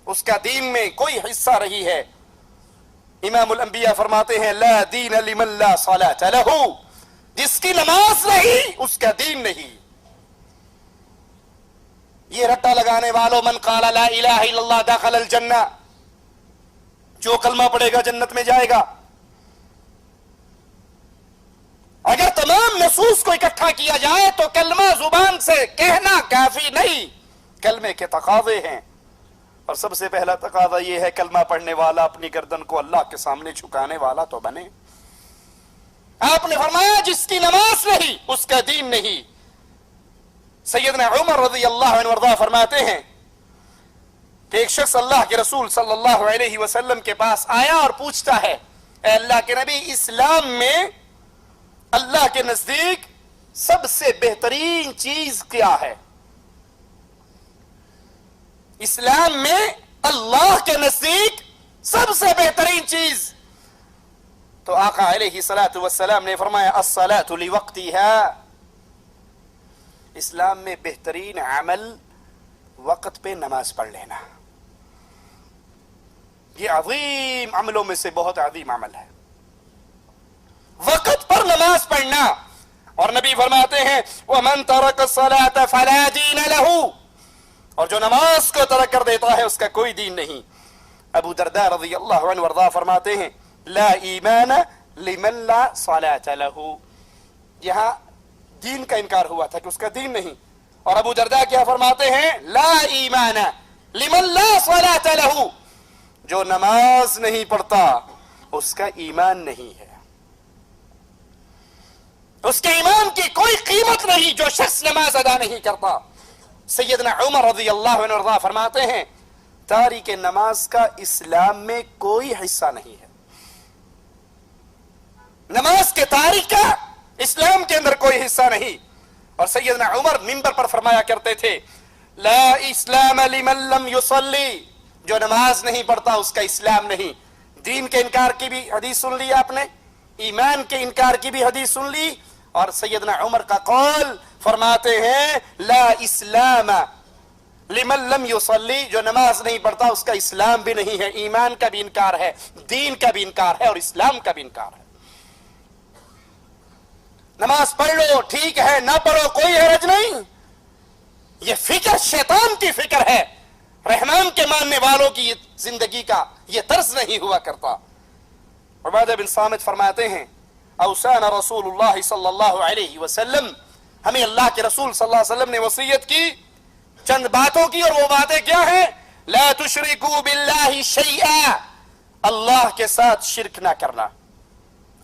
اس کا دین میں کوئی حصہ نہیں ہے۔ امام الانبیاء فرماتے ہیں لا دین لمن لا صلاة لہ، جس کی نماز نہیں اس کا دین نہیں۔ یہ رٹا لگانے والوں من قال لا الہ الا اللہ دخل الجنہ، جو کلمہ پڑھے گا جنت میں جائے گا۔ اگر تمام نصوص کو اکٹھا کیا جائے تو کلمہ زبان سے کہنا کافی نہیں، کلمے کے تقاضے ہیں، اور سب سے پہلا تقاضا یہ ہے کلمہ پڑھنے والا اپنی گردن کو اللہ کے سامنے جھکانے والا تو بنے۔ آپ نے فرمایا جس کی نماز نہیں اس کا دین نہیں۔ سیدنا عمر رضی اللہ عنہ وارضاہ فرماتے ہیں کہ ایک شخص اللہ کے رسول صلی اللہ علیہ وسلم کے پاس آیا اور پوچھتا ہے اے اللہ کے نبی، اسلام میں اللہ کے نزدیک سب سے بہترین چیز کیا ہے؟ اسلام میں اللہ کے نزدیک سب سے بہترین چیز؟ تو آقا علیہ الصلاۃ والسلام نے فرمایا الصلاۃ لوقتها، اسلام میں بہترین عمل وقت پہ نماز پڑھ لینا۔ یہ عظیم عملوں میں سے بہت عظیم عمل ہے، وقت پر نماز پڑھنا۔ اور نبی فرماتے ہیں وَمَن تَرَكَ الصَّلَاةَ فَلَا دِينَ لَهُ، اور جو نماز کو ترک کر دیتا ہے اس کا کوئی دین نہیں۔ ابو درداء رضی اللہ عنہ وارضاہ فرماتے ہیں لا ایمان لمن لا صلاة له، یہاں دین کا انکار ہوا تھا کہ اس کا دین نہیں، اور ابو درداء کیا فرماتے ہیں لا ایمان لمن لا صلاة له، جو نماز نہیں پڑھتا اس کا ایمان نہیں ہے، اس کے ایمان کی کوئی قیمت نہیں جو شخص نماز ادا نہیں کرتا۔ سیدنا عمر رضی اللہ عنہ وارضاہ فرماتے ہیں تاریک نماز کا اسلام میں کوئی حصہ نہیں ہے. نماز کے تاریک کا اسلام کے اندر کوئی حصہ نہیں. اور سیدنا عمر منبر پر فرمایا کرتے تھے لا اسلام لمن لم يصلي، جو نماز نہیں پڑھتا اس کا اسلام نہیں. دین کے انکار کی بھی حدیث سن لی آپ نے، ایمان کے انکار کی بھی حدیث سن لی، اور سیدنا عمر کا قول فرماتے ہیں لا اسلام لمن لم يصلي، جو نماز نہیں پڑھتا اس کا اسلام بھی نہیں ہے. ایمان کا بھی انکار ہے، دین کا بھی انکار ہے، اور اسلام کا بھی انکار ہے. نماز پڑھ لو ٹھیک ہے، نہ پڑھو کوئی حرج نہیں. یہ فکر شیطان کی فکر ہے، رحمان کے ماننے والوں کی زندگی کا یہ طرز نہیں ہوا کرتا. عبادہ بن صامت فرماتے ہیں اوصانا رسول اللہ صلی اللہ علیہ وسلم، ہمیں اللہ کے رسول صلی اللہ علیہ وسلم نے وصیت کی چند باتوں کی، اور وہ باتیں کیا ہیں؟ لا تشرکوا باللہ شیئا، اللہ کے ساتھ شرک نہ کرنا،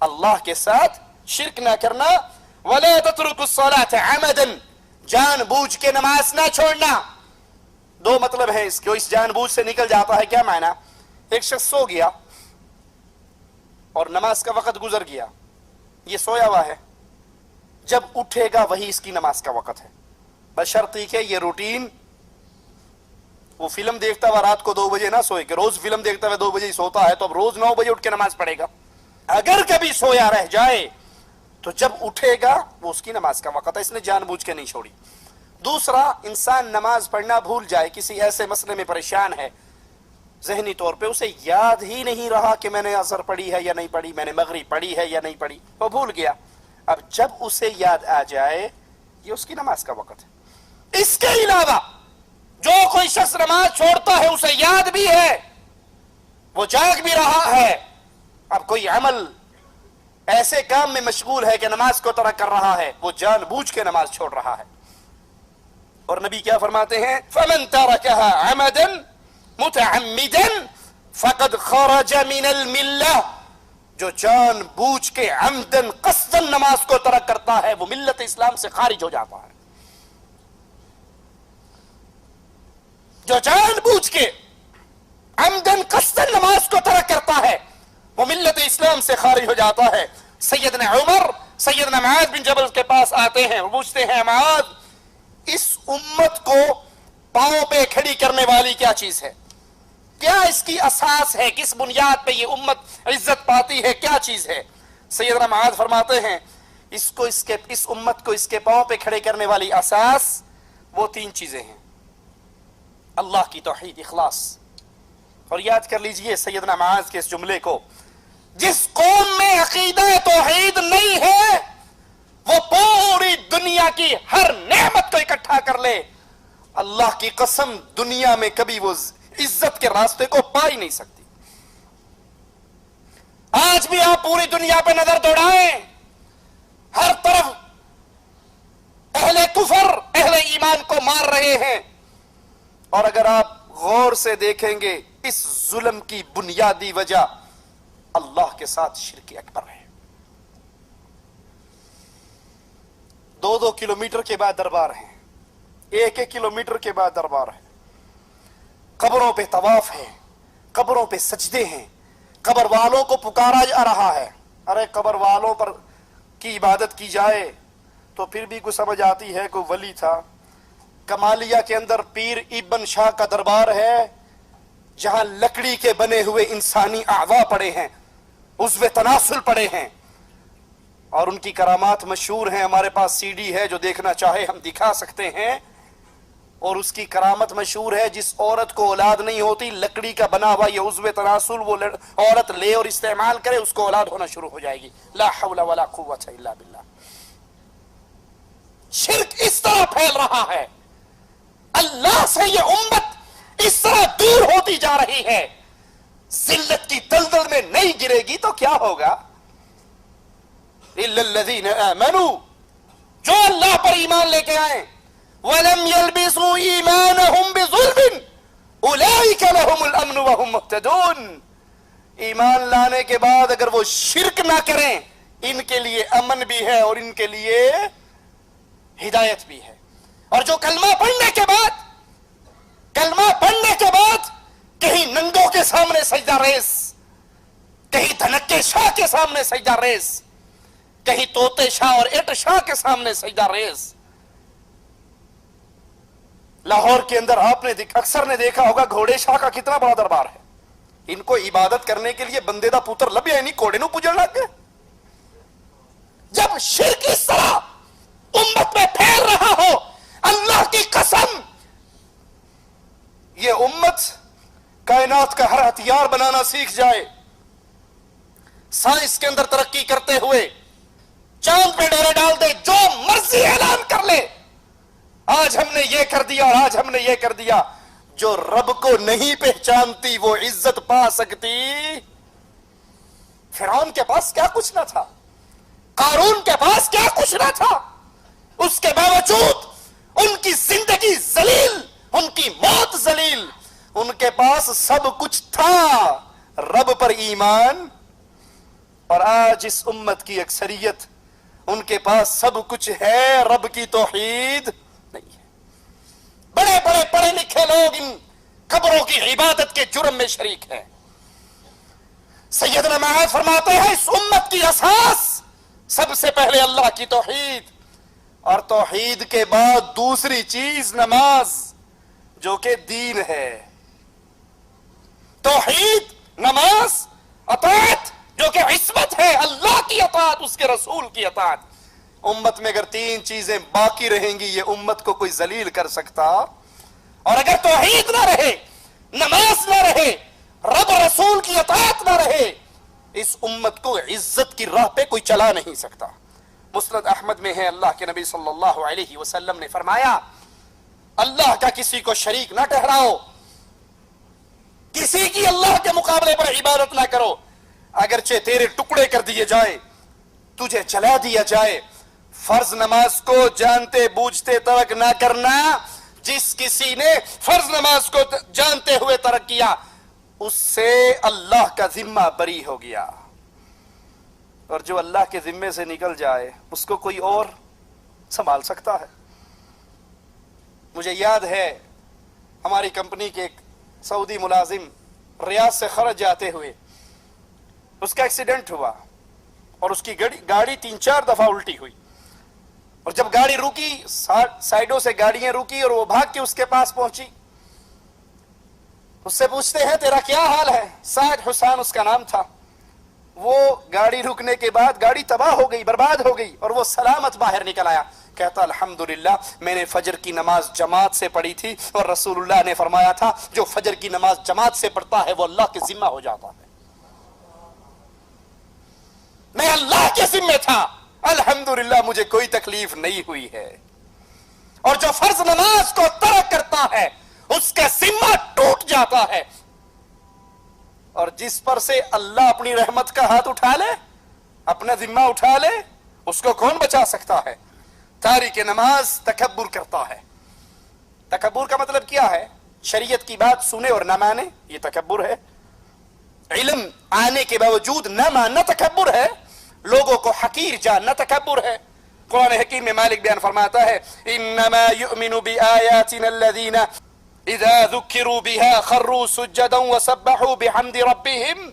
اللہ کے ساتھ شرک نہ کرنا. ولا تترکوا الصلاة عمدا، جان بوجھ کے نماز نہ چھوڑنا. دو مطلب ہے اس کو، اس جان بوجھ سے نکل جاتا ہے. کیا معنی؟ ایک شخص سو گیا اور نماز کا وقت گزر گیا، یہ سویا ہوا ہے، جب اٹھے گا وہی اس کی نماز کا وقت ہے، بشرطی کہ یہ روٹین. وہ فلم دیکھتا ہوا رات کو 2 بجے نہ سوئے، کہ روز فلم دیکھتا ہوا 2 بجے ہی سوتا ہے تو اب روز 9 بجے اٹھ کے نماز پڑھے گا. اگر کبھی سویا رہ جائے تو جب اٹھے گا وہ اس کی نماز کا وقت ہے، اس نے جان بوجھ کے نہیں چھوڑی. دوسرا، انسان نماز پڑھنا بھول جائے، کسی ایسے مسئلے میں پریشان ہے، ذہنی طور پہ اسے یاد ہی نہیں رہا کہ میں نے عصر پڑھی ہے یا نہیں پڑھی، میں نے مغرب پڑھی ہے یا نہیں پڑھی، وہ بھول گیا. اب جب اسے یاد آ جائے یہ اس کی نماز کا وقت ہے. اس کے علاوہ جو کوئی شخص نماز چھوڑتا ہے اسے یاد بھی ہے، وہ جاگ بھی رہا ہے، اب کوئی عمل ایسے کام میں مشغول ہے کہ نماز کو ترک کر رہا ہے، وہ جان بوجھ کے نماز چھوڑ رہا ہے. اور نبی کیا فرماتے ہیں؟ فمن ترکها عمدا متعمدا فقد خرج من الملہ، جو جان بوجھ کے عمدن قصدن نماز کو ترک کرتا ہے وہ ملت اسلام سے خارج ہو جاتا ہے. جو جان بوجھ کے عمدن قصدن نماز کو ترک کرتا ہے وہ ملت اسلام سے خارج ہو جاتا ہے. سیدنا عمر سیدنا معاذ بن جبل کے پاس آتے ہیں، وہ پوچھتے ہیں معاذ، اس امت کو پاؤں پہ کھڑی کرنے والی کیا چیز ہے؟ کیا اس کی اساس ہے؟ کس بنیاد پہ یہ امت عزت پاتی ہے؟ کیا چیز ہے؟ سیدنا معاذ فرماتے ہیں اس امت کو اس کے پاؤں پہ کھڑے کرنے والی اساس وہ 3 چیزیں ہیں: اللہ کی توحید، اخلاص. اور یاد کر لیجئے سیدنا معاذ کے اس جملے کو، جس قوم میں عقیدہ توحید نہیں ہے وہ پوری دنیا کی ہر نعمت کو اکٹھا کر لے، اللہ کی قسم دنیا میں کبھی وہ عزت کے راستے کو پا ہی نہیں سکتی. آج بھی آپ پوری دنیا پہ نظر دوڑائیں، ہر طرف اہل کفر اہل ایمان کو مار رہے ہیں، اور اگر آپ غور سے دیکھیں گے اس ظلم کی بنیادی وجہ اللہ کے ساتھ شرک اکبر ہے. 2-2 کلومیٹر کے بعد دربار ہیں، 1-1 کلومیٹر کے بعد دربار ہے، قبروں پہ طواف ہے، قبروں پہ سجدے ہیں، قبر والوں کو پکارا جا رہا ہے. ارے قبر والوں پر کی عبادت کی جائے تو پھر بھی کوئی سمجھ آتی ہے، کوئی ولی تھا. کمالیہ کے اندر پیر ابن شاہ کا دربار ہے جہاں لکڑی کے بنے ہوئے انسانی اعضاء پڑے ہیں، عضو تناسل پڑے ہیں، اور ان کی کرامات مشہور ہیں. ہمارے پاس سی ڈی ہے، جو دیکھنا چاہے ہم دکھا سکتے ہیں. اور اس کی کرامت مشہور ہے، جس عورت کو اولاد نہیں ہوتی لکڑی کا بنا ہوا یہ عضو تناسل وہ عورت لے اور استعمال کرے، اس کو اولاد ہونا شروع ہو جائے گی. لا حول ولا قوت الا باللہ. شرک اس طرح پھیل رہا ہے، اللہ سے یہ امت اس طرح دور ہوتی جا رہی ہے. ذلت کی دلدل میں نہیں گرے گی تو کیا ہوگا؟ الا الذین آمنوا، جو اللہ پر ایمان لے کے آئے، وَلَمْ يَلْبِسُوا إِيمَانَهُمْ بِظُلْمٍ أُولَئِكَ لَهُمُ الْأَمْنُ وَهُمْ مُهْتَدُونَ. ایمان لانے کے بعد اگر وہ شرک نہ کریں، ان کے لیے امن بھی ہے اور ان کے لیے ہدایت بھی ہے. اور جو کلمہ پڑھنے کے بعد سجدہ ریز، کہیں دھنکے شاہ کے سامنے سجدہ ریز، کہیں طوطے شاہ اور اٹ شاہ کے سامنے سجدہ ریز۔ لاہور کے اندر آپ نے اکثر نے دیکھا ہوگا گھوڑے شاہ کا کتنا بڑا دربار ہے، ان کو عبادت کرنے کے لیے بندے دا پوتر لبیا نہیں، کوڑے نو پوجن لگ گئے۔ جب شرک اس طرح امت میں پھیل رہا ہو، اللہ کی قسم یہ امت کائنات کا ہر ہتھیار بنانا سیکھ جائے، سائنس کے اندر ترقی کرتے ہوئے چاند پہ ڈیرے ڈال دے، جو مرضی اعلان کر لے، آج ہم نے یہ کر دیا اور آج ہم نے یہ کر دیا۔ جو رب کو نہیں پہچانتی وہ عزت پا سکتی؟ فرعون کے پاس کیا کچھ نہ تھا، قارون کے پاس کیا کچھ نہ تھا، اس کے باوجود ان کی زندگی ذلیل، ان کی موت ذلیل، ان کے پاس سب کچھ تھا، رب پر ایمان۔ اور آج اس امت کی اکثریت، ان کے پاس سب کچھ ہے، رب کی توحید نہیں ہے۔ بڑے بڑے پڑھے لکھے لوگ ان قبروں کی عبادت کے جرم میں شریک ہیں۔ سیدنا معاذ فرماتے ہیں اس امت کی اساس سب سے پہلے اللہ کی توحید، اور توحید کے بعد دوسری چیز نماز، جو کہ دین ہے۔ توحید، نماز، اطاعت جو کہ عصمت ہے، اللہ کی اطاعت، اس کے رسول کی اطاعت۔ امت میں اگر تین چیزیں باقی رہیں گی یہ امت کو کوئی ذلیل کر سکتا؟ اور اگر توحید نہ رہے، نماز نہ رہے، رب رسول کی اطاعت نہ رہے، اس امت کو عزت کی راہ پہ کوئی چلا نہیں سکتا۔ مسند احمد میں ہے، اللہ کے نبی صلی اللہ علیہ وسلم نے فرمایا اللہ کا کسی کو شریک نہ ٹھہراؤ، کسی کی اللہ کے مقابلے پر عبادت نہ کرو، اگرچہ تیرے ٹکڑے کر دیے جائے، تجھے جلا دیا جائے، فرض نماز کو جانتے بوجھتے ترک نہ کرنا۔ جس کسی نے فرض نماز کو جانتے ہوئے ترک کیا، اس سے اللہ کا ذمہ بری ہو گیا، اور جو اللہ کے ذمے سے نکل جائے اس کو کوئی اور سنبھال سکتا ہے؟ مجھے یاد ہے ہماری کمپنی کے ایک سعودی ملازم ریاض سے خرج جاتے ہوئے اس کا ایکسیڈنٹ ہوا، اور اس کی گاڑی 3-4 دفعہ الٹی ہوئی، اور جب گاڑی رکی، سائیڈوں سے گاڑیاں رکی اور وہ بھاگ کے اس کے پاس پہنچی، اس سے پوچھتے ہیں تیرا کیا حال ہے؟ سعد حسین اس کا نام تھا۔ وہ گاڑی رکنے کے بعد گاڑی تباہ ہو گئی، برباد ہو گئی، اور وہ سلامت باہر نکل آیا۔ کہتا الحمدللہ میں نے فجر کی نماز جماعت سے پڑھی تھی، اور رسول اللہ نے فرمایا تھا جو فجر کی نماز جماعت سے پڑھتا ہے وہ اللہ کے ذمہ ہو جاتا ہے۔ میں اللہ کے ذمہ تھا، الحمدللہ مجھے کوئی تکلیف نہیں ہوئی ہے۔ اور جو فرض نماز کو ترک کرتا ہے اس کا ذمہ ٹوٹ جاتا ہے، اور جس پر سے اللہ اپنی رحمت کا ہاتھ اٹھا لے، اپنا ذمہ اٹھا لے، اس کو کون بچا سکتا ہے؟ تارک نماز تکبر کرتا ہے۔ تکبر کا مطلب کیا ہے؟ شریعت کی بات سنے اور نہ مانے، یہ تکبر ہے۔ علم آنے کے باوجود نہ ماننا تکبر ہے، لوگوں کو حقیر جاننا تکبر ہے۔ قرآن حکیم میں مالک بیان فرماتا ہے انما یؤمن بآیاتنا الذین اذا ذکروا بها خروا سجدا وسبحوا بحمد ربهم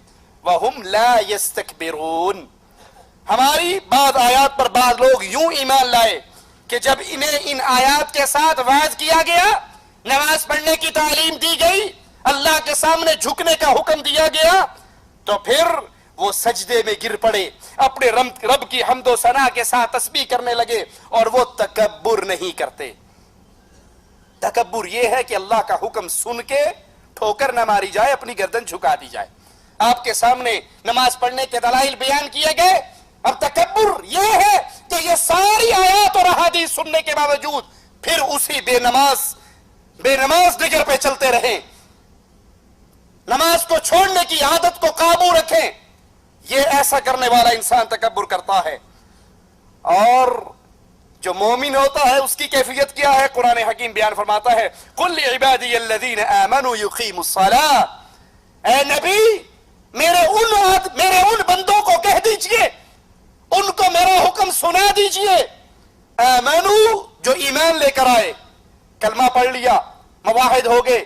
وهم لا يستكبرون۔ ہماری بعض آیات پر بعض لوگ یوں ایمان لائے کہ جب انہیں ان آیات کے ساتھ واعظ کیا گیا، نماز پڑھنے کی تعلیم دی گئی، اللہ کے سامنے جھکنے کا حکم دیا گیا، تو پھر وہ سجدے میں گر پڑے، اپنے رب کی حمد و ثنا کے ساتھ تسبیح کرنے لگے، اور وہ تکبر نہیں کرتے۔ تکبر یہ ہے کہ اللہ کا حکم سن کے ٹھوکر نہ ماری جائے، اپنی گردن جھکا دی جائے۔ آپ کے سامنے نماز پڑھنے کے دلائل بیان کیے گئے، اب تکبر یہ ہے کہ یہ ساری آیات اور احادیث سننے کے باوجود پھر اسی بے نماز ڈگر پہ چلتے رہیں، نماز کو چھوڑنے کی عادت کو قابو رکھیں۔ یہ ایسا کرنے والا انسان تکبر کرتا ہے۔ اور جو مومن ہوتا ہے اس کی کیفیت کیا ہے؟ قرآن حکیم بیان فرماتا ہے قل لعبادی الذین آمنوا یقیموا الصلاۃ، اے نبی میرے ان بندوں کو کہہ دیجئے، ان کو میرا حکم سنا دیجئے، آمنوا جو ایمان لے کر آئے، کلمہ پڑھ لیا، مواحد ہو گئے،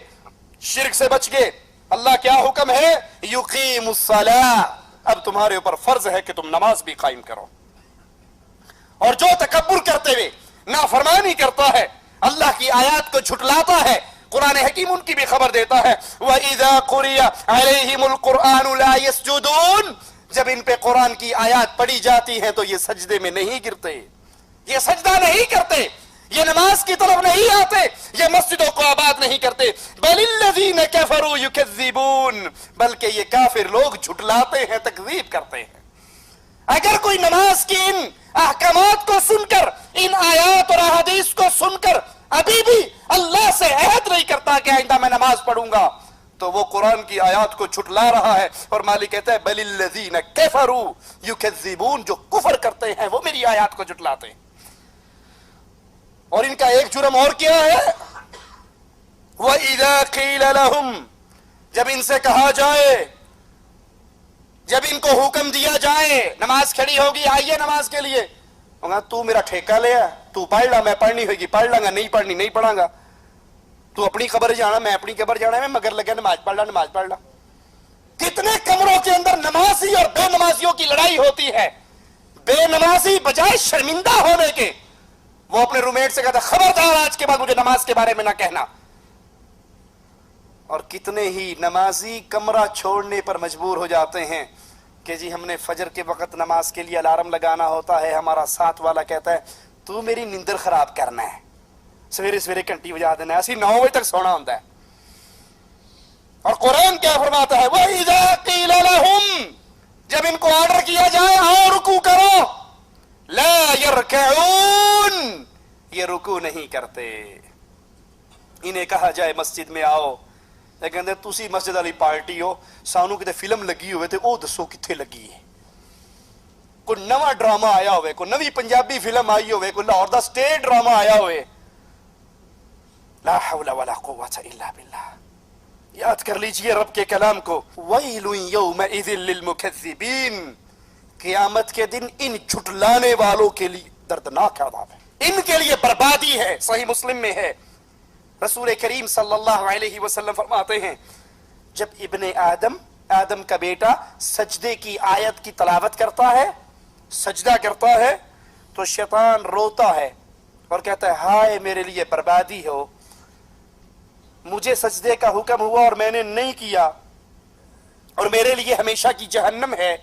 شرک سے بچ گئے، اللہ کیا حکم ہے؟ یقیم الصلاۃ، اب تمہارے اوپر فرض ہے کہ تم نماز بھی قائم کرو. اور جو تکبر کرتے ہوئے نافرمانی کرتا ہے، اللہ کی آیات کو جھٹلاتا ہے، قرآن حکیم ان کی بھی خبر دیتا ہے وَإِذَا قُرِئَ عَلَيْهِمُ الْقُرْآنُ لَا يَسْجُدُونَ، جب ان پہ قرآن کی آیات پڑھی جاتی ہیں تو یہ سجدے میں نہیں گرتے، یہ سجدہ نہیں کرتے، یہ نماز کی طرف نہیں آتے، یہ مسجدوں کو آباد نہیں کرتے. بَلِ الَّذِينَ كَفَرُوا يُكَذِّبُونَ، بلکہ یہ کافر لوگ جھٹلاتے ہیں، تکذیب کرتے ہیں. اگر کوئی نماز کی ان احکامات کو سن کر، ان آیات اور احادیث کو سن کر ابھی بھی اللہ سے عہد نہیں کرتا کہ آئندہ میں نماز پڑھوں گا، تو وہ قرآن کی آیات کو جھٹلا رہا ہے. اور مالک کہتا ہے بَلِ الَّذِينَ كَفَرُوا يُكَذِّبُونَ، جو کفر کرتے ہیں وہ میری آیات کو جھٹلاتے ہیں. اور ان کا ایک جرم اور کیا ہے؟ وَإِذَا قِيلَ لَهُمْ، جب ان سے کہا جائے، جب ان کو حکم دیا جائے نماز کھڑی ہوگی آئیے نماز کے لیے، تو میرا ٹھیکہ لیا، تو پڑھ لا، میں پڑھنی ہوگی پڑھ لوں گا، نہیں پڑھنی نہیں پڑھاں گا، تو اپنی قبر جانا میں اپنی قبر جانا، میں مگر لگا نماز پڑھ لا نماز پڑھ لا. کتنے کمروں کے اندر نمازی اور بے نمازیوں کی لڑائی ہوتی ہے. بے نمازی بجائے شرمندہ ہونے کے وہ اپنے روم میٹ سے کہتا خبردار آج کے بعد مجھے نماز کے بارے میں نہ کہنا. اور کتنے ہی نمازی کمرہ چھوڑنے پر مجبور ہو جاتے ہیں کہ جی ہم نے فجر کے وقت نماز کے لیے الارم لگانا ہوتا ہے، ہمارا ساتھ والا کہتا ہے تو میری نیندر خراب کرنا ہے، سویرے سویرے گھنٹی بجا دینا ہے، اسی 9 بجے تک سونا ہوتا ہے. اور قرآن کیا فرماتا ہے وَإِذَا قِيلَ لَهُمْ، جب ان کو آرڈر کیا جائے آؤ رکوع کرو، لَا يَرْكَعُونَ، یہ رکوع نہیں کرتے. انہیں کہا جائے مسجد میں آؤ، لیکن تسی مسجد والی پارٹی ہو، سانو کتے فلم لگی ہوئے تے او دسو کتھے لگی ہے، کوئی نواں ڈرامہ آیا ہوئے، کوئی نوی پنجابی فلم آئی ہوئے، کوئی لاہور دا سٹیٹ ڈرامہ آیا ہوئے، لا حول ولا قوة الا باللہ. یاد کر لیجئے رب کے کلام کو وَيْلٌ يَوْمَئِذٍ لِّلْمُكَذِّبِينَ، قیامت کے دن ان جھٹلانے والوں کے لیے دردناک عذاب ہے، ان کے لیے بربادی ہے. صحیح مسلم میں ہے، رسول کریم صلی اللہ علیہ وسلم فرماتے ہیں جب ابن آدم کا بیٹا سجدے کی آیت کی تلاوت کرتا ہے، سجدہ کرتا ہے، تو شیطان روتا ہے اور کہتا ہے ہائے میرے لیے بربادی ہو، مجھے سجدے کا حکم ہوا اور میں نے نہیں کیا اور میرے لیے ہمیشہ کی جہنم ہے.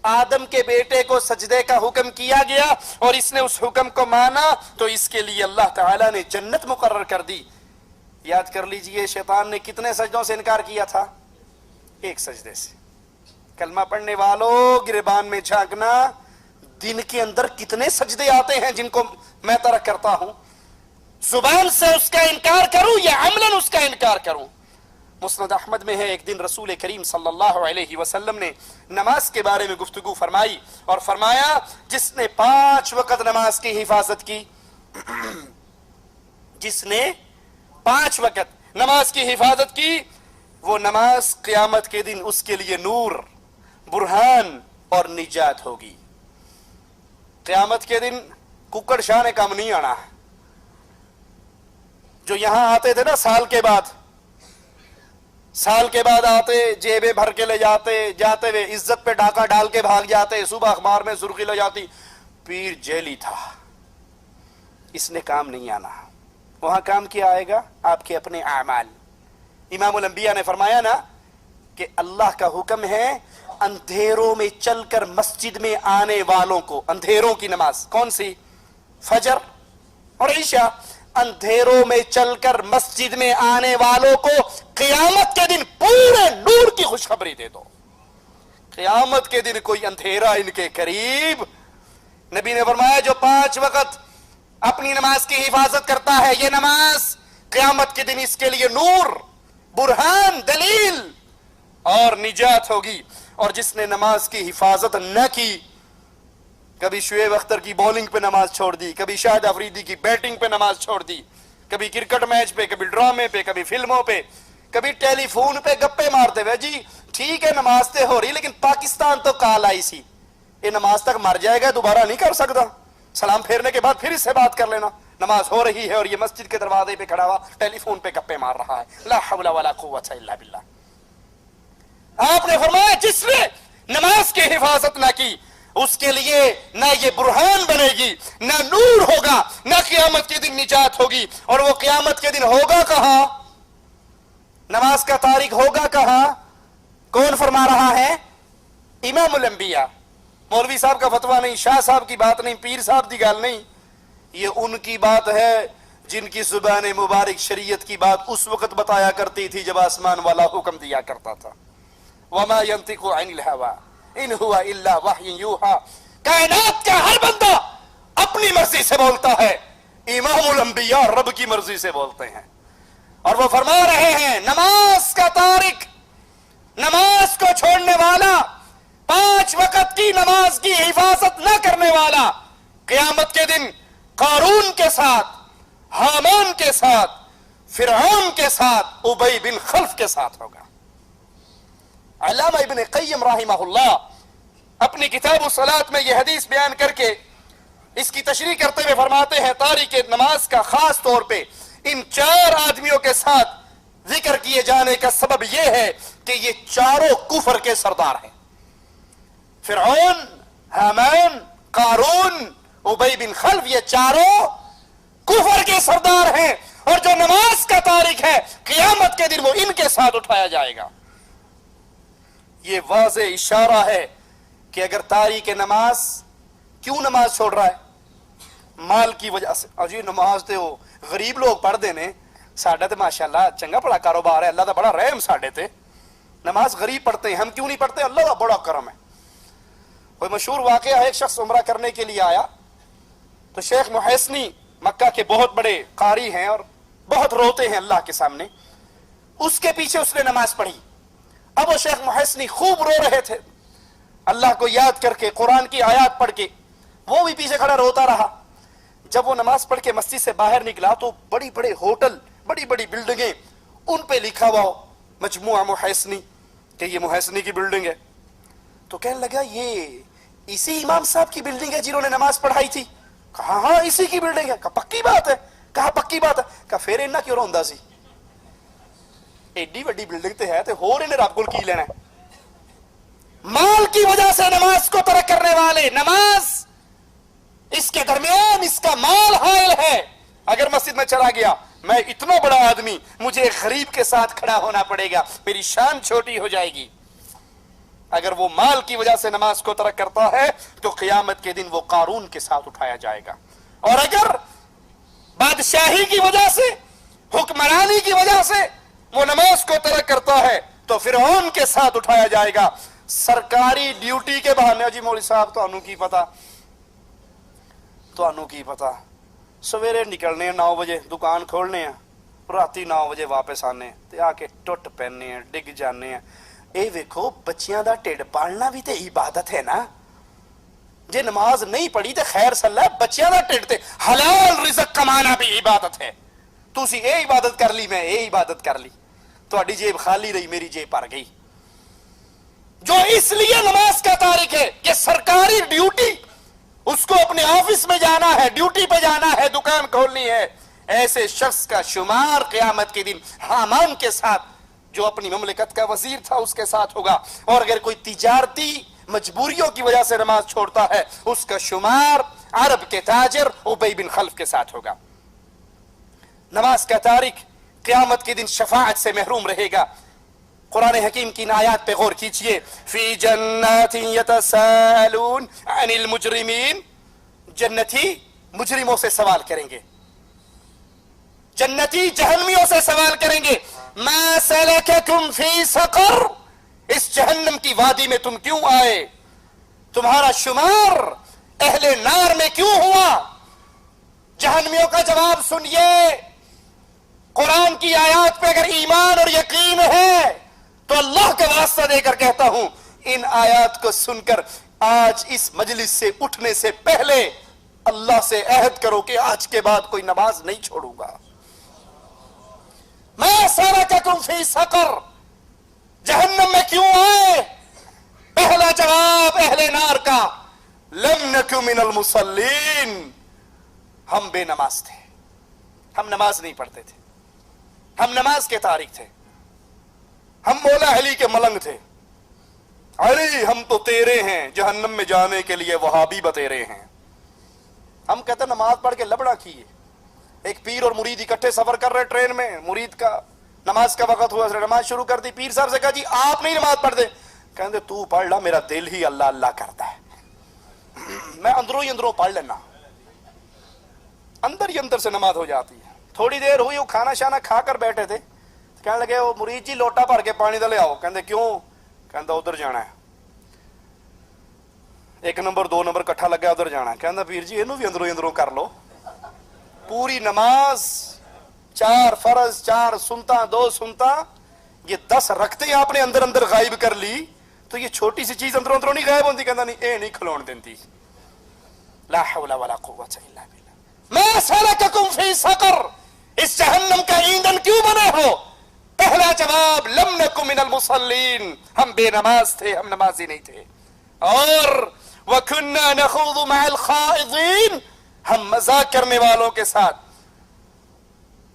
آدم کے بیٹے کو سجدے کا حکم کیا گیا اور اس نے اس حکم کو مانا تو اس کے لیے اللہ تعالیٰ نے جنت مقرر کر دی. یاد کر لیجئے شیطان نے کتنے سجدوں سے انکار کیا تھا؟ ایک سجدے سے. کلمہ پڑھنے والوں گریبان میں جھانکنا، دن کے اندر کتنے سجدے آتے ہیں جن کو میں ترک کرتا ہوں. زبان سے اس کا انکار کروں یا عملاً اس کا انکار کروں. مسند احمد میں ہے ایک دن رسول کریم صلی اللہ علیہ وسلم نے نماز کے بارے میں گفتگو فرمائی اور فرمایا جس نے 5 وقت نماز کی حفاظت کی، جس نے 5 وقت نماز کی حفاظت کی، وہ نماز قیامت کے دن اس کے لیے نور، برہان اور نجات ہوگی. قیامت کے دن ککڑ شاہ نے کام نہیں آنا. جو یہاں آتے تھے نا سال کے بعد آتے، جیبیں بھر کے لے جاتے ہوئے عزت پہ ڈاکہ ڈال کے بھاگ جاتے، صبح اخبار میں سرخی لے جاتی پیر جیلی تھا. اس نے کام نہیں آنا. وہاں کام کیا آئے گا؟ آپ کے اپنے اعمال. امام الانبیاء نے فرمایا نا کہ اللہ کا حکم ہے اندھیروں میں چل کر مسجد میں آنے والوں کو، اندھیروں کی نماز کون سی؟ فجر اور عشاء. اندھیروں میں چل کر مسجد میں آنے والوں کو قیامت کے دن پورے نور کی خوشخبری دے دو. قیامت کے دن کوئی اندھیرا ان کے قریب. نبی نے فرمایا جو 5 وقت اپنی نماز کی حفاظت کرتا ہے، یہ نماز قیامت کے دن اس کے لیے نور، برہان، دلیل اور نجات ہوگی. اور جس نے نماز کی حفاظت نہ کی، کبھی شعیب اختر کی بولنگ پہ نماز چھوڑ دی، کبھی شاہد افریدی کی بیٹنگ پہ نماز چھوڑ دی، کبھی کرکٹ میچ پہ، کبھی ڈرامے پہ، کبھی فلموں پہ، کبھی ٹیلی فون پہ گپے مارتے ہوئے جی ٹھیک ہے نماز تے ہو رہی لیکن پاکستان تو کال آئی سی، یہ نماز تک مر جائے گا دوبارہ نہیں کر سکتا، سلام پھیرنے کے بعد پھر اس سے بات کر لینا. نماز ہو رہی ہے اور یہ مسجد کے دروازے پہ کھڑا ہوا ٹیلی فون پہ گپے مار رہا ہے. لا حول ولا قوت الا باللہ. آپ نے فرمایا جس نے نماز کی حفاظت نہ کی اس کے لیے نہ یہ برہان بنے گی، نہ نور ہوگا، نہ قیامت کے دن نجات ہوگی۔ اور وہ قیامت کے دن ہوگا کہاں؟ نماز کا تارک ہوگا کہاں؟ کون فرما رہا ہے؟ امام الانبیاء۔ مولوی صاحب کا فتویٰ نہیں، شاہ صاحب کی بات نہیں، پیر صاحب کی گال نہیں، یہ ان کی بات ہے جن کی زبان مبارک شریعت کی بات اس وقت بتایا کرتی تھی جب آسمان والا حکم دیا کرتا تھا۔ وما ينطق عن الهوى ان هو الا وحی یوحى۔ کائنات کا ہر بندہ اپنی مرضی سے بولتا ہے، امام الانبیاء رب کی مرضی سے بولتے ہیں۔ اور وہ فرما رہے ہیں نماز کا تارک، نماز کو چھوڑنے والا، 5 وقت کی نماز کی حفاظت نہ کرنے والا، قیامت کے دن قارون کے ساتھ، حامان کے ساتھ، فرعون کے ساتھ، ابی بن خلف کے ساتھ ہوگا۔ علامہ ابن قیم رحمہ اللہ اپنی کتاب الصلاۃ میں یہ حدیث بیان کر کے اس کی تشریح کرتے ہوئے فرماتے ہیں تارک نماز کا خاص طور پہ ان 4 آدمیوں کے ساتھ ذکر کیے جانے کا سبب یہ ہے کہ یہ چاروں کفر کے سردار ہیں۔ فرعون، حامان، قارون، ابی بن خلف، یہ چاروں کفر کے سردار ہیں، اور جو نماز کا تارک ہے قیامت کے دن وہ ان کے ساتھ اٹھایا جائے گا۔ یہ واضح اشارہ ہے کہ اگر تاریک نماز کیوں نماز چھوڑ رہا ہے؟ مال کی وجہ سے۔ اجی نماز تے وہ غریب لوگ پڑھ دینے، ساڈا تے ماشاءاللہ چنگا بڑا کاروبار ہے، اللہ دا بڑا رحم ساڈے تے، نماز غریب پڑھتے ہیں، ہم کیوں نہیں پڑھتے؟ اللہ دا بڑا کرم ہے۔ کوئی مشہور واقعہ ہے، ایک شخص عمرہ کرنے کے لیے آیا تو شیخ محسنی مکہ کے بہت بڑے قاری ہیں اور بہت روتے ہیں اللہ کے سامنے، اس کے پیچھے اس نے نماز پڑھی۔ اب وہ شیخ محسنی خوب رو رہے تھے، اللہ کو یاد کر کے، قرآن کی آیات پڑھ کے، وہ بھی پیچھے کھڑا روتا رہا۔ جب وہ نماز پڑھ کے مسجد سے باہر نکلا تو بڑی بڑے ہوٹل، بڑی بڑی بلڈنگیں، ان پہ لکھا ہوا مجموعہ محسنی کہ یہ محسنی کی بلڈنگ ہے۔ تو کہنے لگا یہ اسی امام صاحب کی بلڈنگ ہے جنہوں نے نماز پڑھائی تھی؟ کہا ہاں اسی کی بلڈنگ ہے۔ کہا پکی بات ہے؟ کہا پکی بات ہے۔ کہا پھر انہاں کیوں روندا سی؟ ایڈی وڈی بلڈنگ تے ہے تے ہور انہیں رب کول کی لینا ہے؟ مال کی وجہ سے نماز کو ترک کرنے والے، نماز اس کے درمیان اس کا مال حائل ہے۔ اگر مسجد میں چلا گیا، میں اتنا بڑا آدمی، مجھے ایک غریب کے ساتھ کھڑا ہونا پڑے گا، میری شان چھوٹی ہو جائے گی۔ اگر وہ مال کی وجہ سے نماز کو ترک کرتا ہے تو قیامت کے دن وہ قارون کے ساتھ اٹھایا جائے گا، اور اگر بادشاہی کی وجہ سے، حکمرانی کی وجہ سے وہ نماز کو ترک کرتا ہے تو فرعون کے ساتھ اٹھایا جائے گا۔ سرکاری ڈیوٹی کے بہانے، جی مولوی صاحب تانوں کی پتا، تانوں کی پتا، سویرے نکلنے 9 بجے دکان کھولنے ہیں، راتی 9 بجے واپس آنے تے آ کے ٹوٹ پہننے ہیں، ڈگ جانے ہیں۔ اے ویکھو بچیاں دا ٹھڈ پالنا بھی تے عبادت ہے نا۔ جے نماز نہیں پڑھی تے خیر صلاح، بچیاں دا ٹھڈ تے حلال رزق کمانا بھی عبادت ہے۔ تسی اے عبادت کر لی، میں اے عبادت کر لی، تہاڈی جیب خالی رہی، میری جیب بھر گئی۔ جو اس لیے نماز کا تارک ہے کہ سرکاری ڈیوٹی، اس کو اپنے آفس میں جانا ہے، ڈیوٹی پہ جانا ہے، دکان کھولنی ہے، ایسے شخص کا شمار قیامت کے دن حامان کے ساتھ، جو اپنی مملکت کا وزیر تھا، اس کے ساتھ ہوگا۔ اور اگر کوئی تجارتی مجبوریوں کی وجہ سے نماز چھوڑتا ہے، اس کا شمار عرب کے تاجر ابی بن خلف کے ساتھ ہوگا۔ نماز کا تارک قیامت کے دن شفاعت سے محروم رہے گا۔ قرآن حکیم کی آیات پہ غور کیجئے، فی جنات یتساءلون عن المجرمین، جنتی مجرموں سے سوال کریں گے، جنتی جہنمیوں سے سوال کریں گے، ما سلککم فی سقر، اس جہنم کی وادی میں تم کیوں آئے؟ تمہارا شمار اہل نار میں کیوں ہوا؟ جہنمیوں کا جواب سنیے، قرآن کی آیات پہ اگر ایمان اور یقین ہے تو اللہ کا واسطہ دے کر کہتا ہوں، ان آیات کو سن کر آج اس مجلس سے اٹھنے سے پہلے اللہ سے عہد کرو کہ آج کے بعد کوئی نماز نہیں چھوڑوں گا۔ ما سلککم فی سقر، جہنم میں کیوں آئے؟ پہلا جواب اہل نار کا، لم نک من المصلین، ہم بے نماز تھے، ہم نماز نہیں پڑھتے تھے، ہم نماز کے تارک تھے، ہم مولا علی کے ملنگ تھے، علی ہم تو تیرے ہیں، جہنم میں جانے کے لیے وہابی بتیرے ہیں۔ ہم کہتے ہیں نماز پڑھ کے لبڑا کیے۔ ایک پیر اور مرید اکٹھے سفر کر رہے ٹرین میں، مرید کا نماز کا وقت ہوا، نماز شروع کر دی، پیر صاحب سے کہا جی آپ نہیں نماز پڑھ دے، کہتے تو پڑھ لا، میرا دل ہی اللہ اللہ کرتا ہے، میں اندروں ہی اندروں پڑھ لینا، اندر ہی اندر سے نماز ہو جاتی ہے۔ تھوڑی دیر ہوئی، وہ کھانا شانا کھا کر بیٹھے تھے، کہنے لگے وہ مرید جی لوٹا بھر کے پانی دے لے آؤ، کہتے کیوں؟ کہتا ادھر جانا ہے، 1 نمبر 2 نمبر کٹھا لگا ادھر جانا ہے، کہتا پیر جی اینو بھی اندروں اندروں کر لو، پوری نماز 4 فرض 4 سنتا 2 سنتا، یہ 10 رکھتے آپ نے اندر اندر غائب کر لی، تو یہ چھوٹی سی چیز اندروں اندروں نہیں غائب ہوتی؟ کہتا نہیں اے نہیں کھلون دیتی۔ لا حول ولا قوت الا باللہ۔ ما سلککم فی سقر، اس جہنم کا ایندھن کیوں بنے ہو؟ پہلا جواب لم نکن من المصلین، ہم بے نماز تھے، ہم نمازی نہیں تھے، اور وکننا نخوض مع الخائضین، ہم مذاق کرنے والوں کے ساتھ،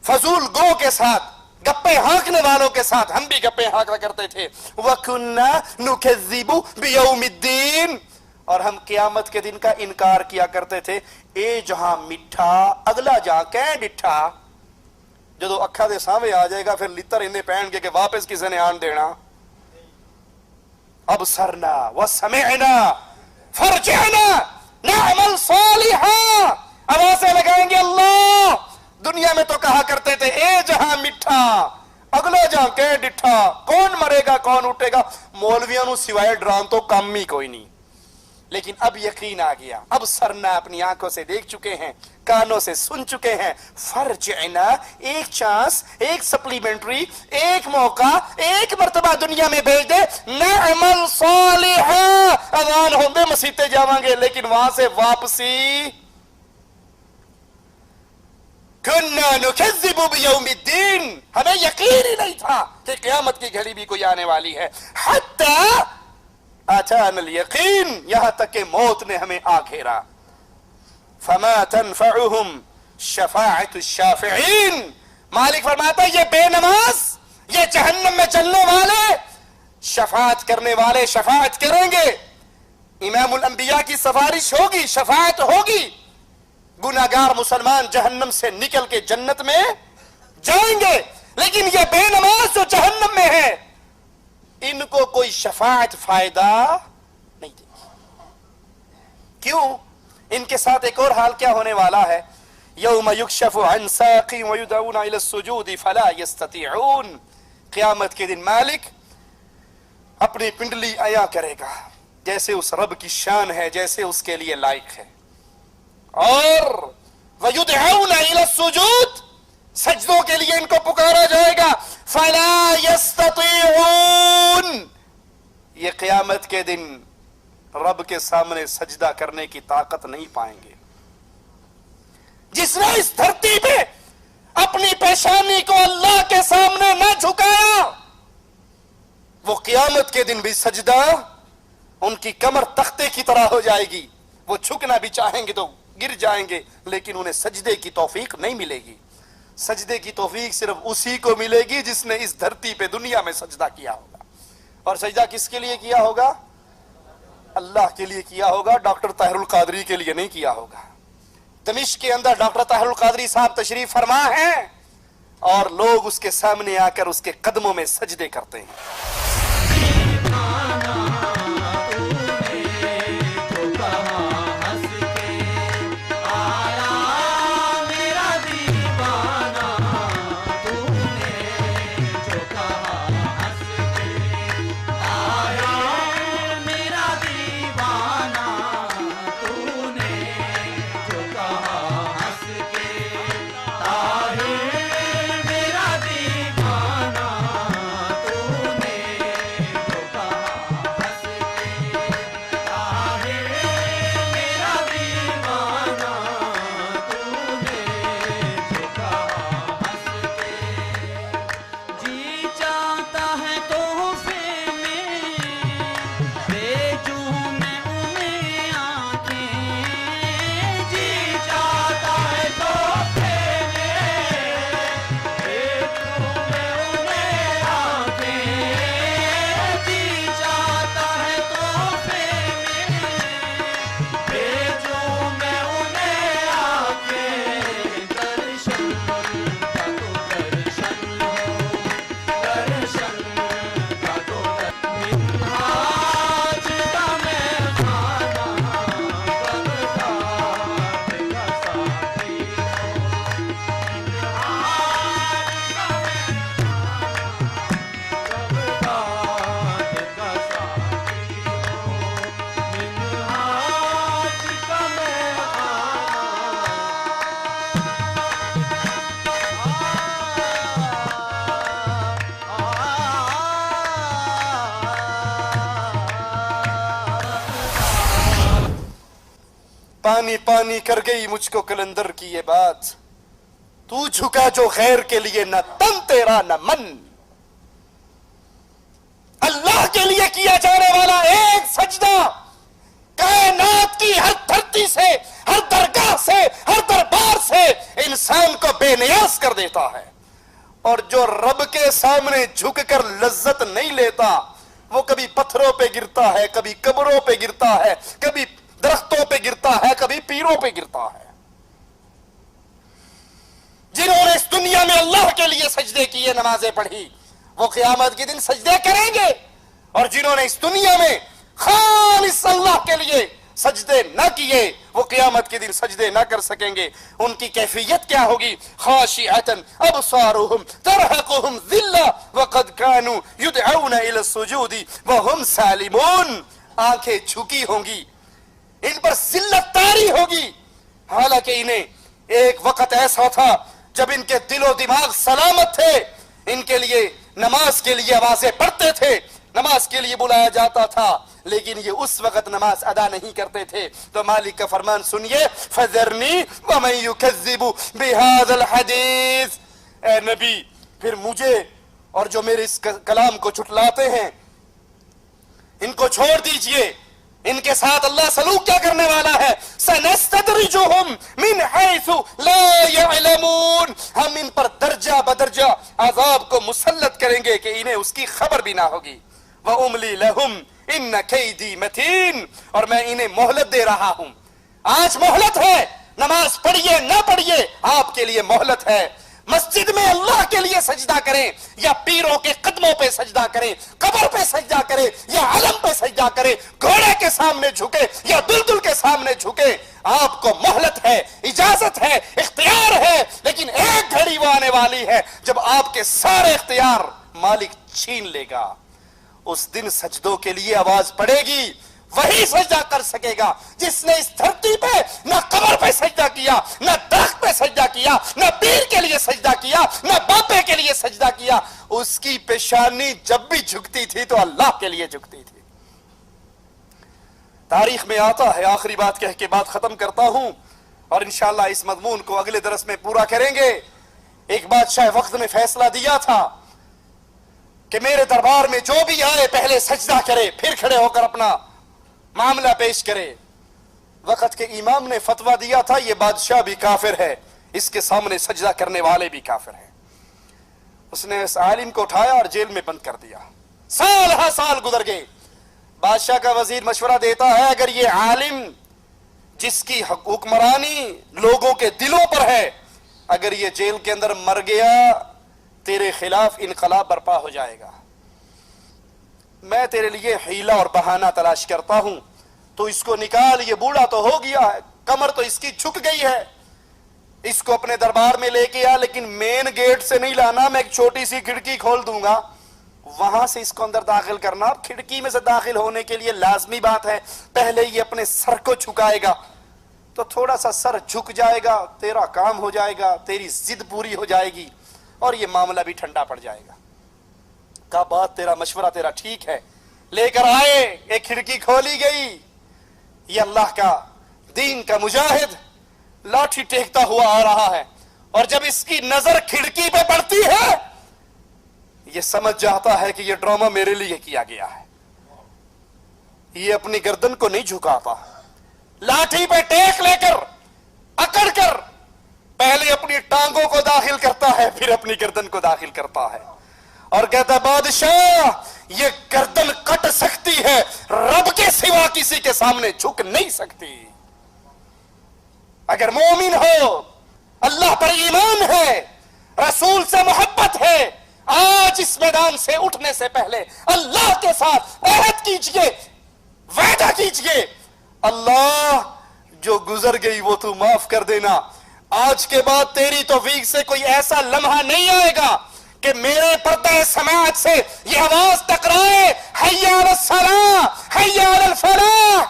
فضول گو کے ساتھ، گپے ہانکنے والوں کے ساتھ ہم بھی گپے ہانکا کرتے تھے۔ وَكُنَّا نُكَذِّبُ بِيَوْمِ الدِّينِ، اور ہم قیامت کے دن کا انکار کیا کرتے تھے۔ اے جہاں میٹھا اگلا جہاں کہیں ڈٹھا، جدو اکھا دے سامنے آ جائے گا پھر لتر اندے پہن کے کہ واپس کسی نے آن دینا۔ ابصرنا وسمعنا فرجعنا نعمل صالحا، آوازیں لگائیں گے اللہ، دنیا میں تو کہا کرتے تھے اے جہاں میٹھا اگلا جہاں کہ ڈٹھا، کون مرے گا کون اٹھے گا، مولویوں نو سوائے ڈران تو کام ہی کوئی نہیں۔ لیکن اب یقین آ گیا، اب سرنا اپنی آنکھوں سے دیکھ چکے ہیں، کانوں سے سن چکے ہیں، فرجعنا، ایک چانس، ایک سپلیمنٹری، ایک موقع، ایک مرتبہ دنیا میں بھیج دے، نعمل صالحا، اذان ہوندے مسیتے جاواں گے، لیکن وہاں سے واپسی کننا نکذب بیوم الدین، ہمیں یقین ہی نہیں تھا کہ قیامت کی گھڑی بھی کوئی آنے والی ہے، حتی اتانا الیقین، یہاں تک کہ موت نے ہمیں آ گھیرا۔ فما تنفعهم شفاعت الشافعین، مالک فرماتا ہے یہ بے نماز، یہ جہنم میں چلنے والے، شفاعت کرنے والے شفاعت کریں گے، امام الانبیاء کی سفارش ہوگی، شفاعت ہوگی، گناہگار مسلمان جہنم سے نکل کے جنت میں جائیں گے، لیکن یہ بے نماز جو جہنم میں ہے ان کو کوئی شفاعت فائدہ نہیں دے گی۔ کیوں؟ ان کے ساتھ ایک اور حال کیا ہونے والا ہے، یوم یکشف عن ساق ویدعون الی السجود فلا یستطیعون، قیامت کے دن مالک اپنی پنڈلی عیاں کرے گا جیسے اس رب کی شان ہے، جیسے اس کے لیے لائق ہے، اور وَيُدْعَوْنَ إِلَى السُّجُودِ، سجدوں کے لیے ان کو پکارا جائے گا، فَلَا يَسْتَطِيعُونَ، یہ قیامت کے دن رب کے سامنے سجدہ کرنے کی طاقت نہیں پائیں گے۔ جس نے اس دھرتی پہ اپنی پیشانی کو اللہ کے سامنے نہ جھکایا، وہ قیامت کے دن بھی سجدہ ان کی کمر تختے کی طرح ہو جائے گی، وہ جھکنا بھی چاہیں گے تو گر جائیں گے، لیکن انہیں سجدے کی توفیق نہیں ملے گی۔ سجدے کی توفیق صرف اسی کو ملے گی جس نے اس دھرتی پہ دنیا میں سجدہ کیا ہوگا، اور سجدہ کس کے لیے کیا ہوگا؟ اللہ کے لیے کیا ہوگا، ڈاکٹر طاہر القادری کے لیے نہیں کیا ہوگا۔ دمشق کے اندر ڈاکٹر طاہر القادری صاحب تشریف فرما ہیں، اور لوگ اس کے سامنے آ کر اس کے قدموں میں سجدے کرتے ہیں۔ پانی پانی کر گئی مجھ کو کلندر کی یہ بات، تو جھکا جو غیر کے لیے، نہ تن تیرا نہ من۔ اللہ کے لیے کیا جانے والا ایک سجدہ کائنات کی ہر دھرتی سے، ہر درگاہ سے، ہر دربار سے انسان کو بے نیاز کر دیتا ہے۔ اور جو رب کے سامنے جھک کر لذت نہیں لیتا، وہ کبھی پتھروں پہ گرتا ہے، کبھی قبروں پہ گرتا ہے، کبھی درختوں پہ گرتا ہے، کبھی پیروں پہ گرتا ہے۔ جنہوں نے اس دنیا میں اللہ کے لیے سجدے کیے، نمازیں پڑھی، وہ قیامت کے دن سجدے کریں گے، اور جنہوں نے اس دنیا میں خالص اللہ کے لیے سجدے نہ کیے، وہ قیامت کے دن سجدے نہ کر سکیں گے۔ ان کی کیفیت کیا ہوگی؟ خاشعۃ ابصارهم ترهقهم ذلہ وقد كانوا يدعون الى السجود وهم سالمون۔ آنکھیں جھکی ہوں گی، ان پر ذلت طاری ہوگی، حالانکہ انہیں ایک وقت ایسا تھا جب ان کے دل و دماغ سلامت تھے، ان کے لیے نماز کے لیے آوازیں پڑھتے تھے، نماز کے لیے بلایا جاتا تھا، لیکن یہ اس وقت نماز ادا نہیں کرتے تھے۔ تو مالک کا فرمان سنیے، فَذَرْنِي وَمَنْ يُكَذِّبُ بِهَذَا الْحَدِيثِ، اے نبی پھر مجھے اور جو میرے اس کلام کو جھٹلاتے ہیں ان کو چھوڑ دیجئے۔ ان کے ساتھ اللہ سلوک کیا کرنے والا ہے؟ سَنَسْتَدْرِجُهُمْ مِنْ حَيْثُ لَا يَعْلَمُونَ، ہم ان پر درجہ بدرجہ عذاب کو مسلط کریں گے کہ انہیں اس کی خبر بھی نہ ہوگی۔ وَأُمْلِي لَهُمْ إِنَّ كَيْدِي مَتِينٌ، اور میں انہیں مہلت دے رہا ہوں۔ آج مہلت ہے، نماز پڑھیے نہ پڑھیے آپ کے لیے مہلت ہے۔ مسجد میں اللہ کے لیے سجدہ کریں یا پیروں کے قدموں پہ سجدہ کریں، قبر پہ سجدہ کریں یا علم پہ سجدہ کریں، گھوڑے کے سامنے جھکے یا دلدل کے سامنے جھکے، آپ کو مہلت ہے، اجازت ہے، اختیار ہے، لیکن ایک گھڑی وہ آنے والی ہے جب آپ کے سارے اختیار مالک چھین لے گا۔ اس دن سجدوں کے لیے آواز پڑے گی، وہی سجدہ کر سکے گا جس نے اس دھرتی پہ نہ قبر پہ سجدہ کیا، نہ درخت پہ سجدہ کیا، نہ پیر کے لیے سجدہ کیا، نہ باپے کے لیے سجدہ کیا۔ اس کی پیشانی جب بھی جھکتی تھی تو اللہ کے لیے جھکتی تھی۔ تاریخ میں آتا ہے، آخری بات کہہ کے بات ختم کرتا ہوں، اور انشاءاللہ اس مضمون کو اگلے درس میں پورا کریں گے۔ ایک بادشاہ وقت نے فیصلہ دیا تھا کہ میرے دربار میں جو بھی آئے پہلے سجدہ کرے، پھر کھڑے ہو کر اپنا معاملہ پیش کرے۔ وقت کے امام نے فتویٰ دیا تھا یہ بادشاہ بھی کافر ہے، اس کے سامنے سجدہ کرنے والے بھی کافر ہیں۔ اس نے اس عالم کو اٹھایا اور جیل میں بند کر دیا۔ سال ہا سال گزر گئے، بادشاہ کا وزیر مشورہ دیتا ہے اگر یہ عالم جس کی حکمرانی لوگوں کے دلوں پر ہے، اگر یہ جیل کے اندر مر گیا تیرے خلاف انقلاب برپا ہو جائے گا، میں تیرے لیے حیلہ اور بہانہ تلاش کرتا ہوں، تو اس کو نکال، یہ بوڑھا تو ہو گیا ہے، کمر تو اس کی جھک گئی ہے، اس کو اپنے دربار میں لے کے آ، لیکن مین گیٹ سے نہیں لانا، میں ایک چھوٹی سی کھڑکی کھول دوں گا، وہاں سے اس کو اندر داخل کرنا۔ کھڑکی میں سے داخل ہونے کے لیے لازمی بات ہے پہلے یہ اپنے سر کو جھکائے گا، تو تھوڑا سا سر جھک جائے گا، تیرا کام ہو جائے گا، تیری ضد پوری ہو جائے گی، اور یہ معاملہ بھی ٹھنڈا پڑ جائے گا۔ کہا بات تیرا، مشورہ تیرا ٹھیک ہے، لے کر آئے، ایک کھڑکی کھولی گئی، یہ اللہ کا دین کا مجاہد لاٹھی ٹیکتا ہوا آ رہا ہے، اور جب اس کی نظر کھڑکی پہ پڑتی ہے یہ سمجھ جاتا ہے کہ یہ ڈرامہ میرے لیے کیا گیا ہے۔ یہ اپنی گردن کو نہیں جھکاتا، لاٹھی پہ ٹیک لے کر اکڑ کر پہلے اپنی ٹانگوں کو داخل کرتا ہے، پھر اپنی گردن کو داخل کرتا ہے، اور کہتا بادشاہ یہ گردن کٹ سکتی ہے، رب کے سوا کسی کے سامنے جھک نہیں سکتی۔ اگر مومن ہو، اللہ پر ایمان ہے، رسول سے محبت ہے، آج اس میدان سے اٹھنے سے پہلے اللہ کے ساتھ عہد کیجئے، وعدہ کیجئے، اللہ جو گزر گئی وہ تو معاف کر دینا، آج کے بعد تیری توفیق سے کوئی ایسا لمحہ نہیں آئے گا کہ میرے پردہ سماعت سے یہ آواز ٹکرائے حی علی الصلاۃ حی علی الفلاح،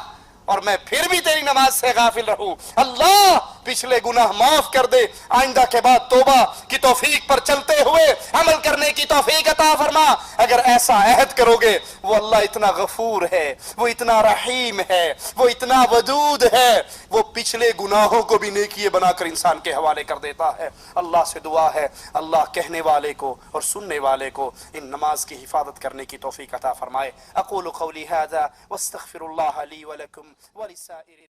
اور میں پھر بھی تیری نماز سے غافل رہوں، اللہ پچھلے گناہ معاف کر دے، آئندہ کے بعد توبہ کی توفیق پر چلتے ہوئے عمل کرنے کی توفیق عطا فرما۔ اگر ایسا عہد کرو گے، وہ اللہ اتنا غفور ہے، وہ اتنا رحیم ہے، وہ اتنا ودود ہے، وہ پچھلے گناہوں کو بھی نیکی بنا کر انسان کے حوالے کر دیتا ہے۔ اللہ سے دعا ہے اللہ کہنے والے کو اور سننے والے کو ان نماز کی حفاظت کرنے کی توفیق عطا فرمائے۔ اقول قولی ھذا واستغفر اللہ لی ولکم ولسائر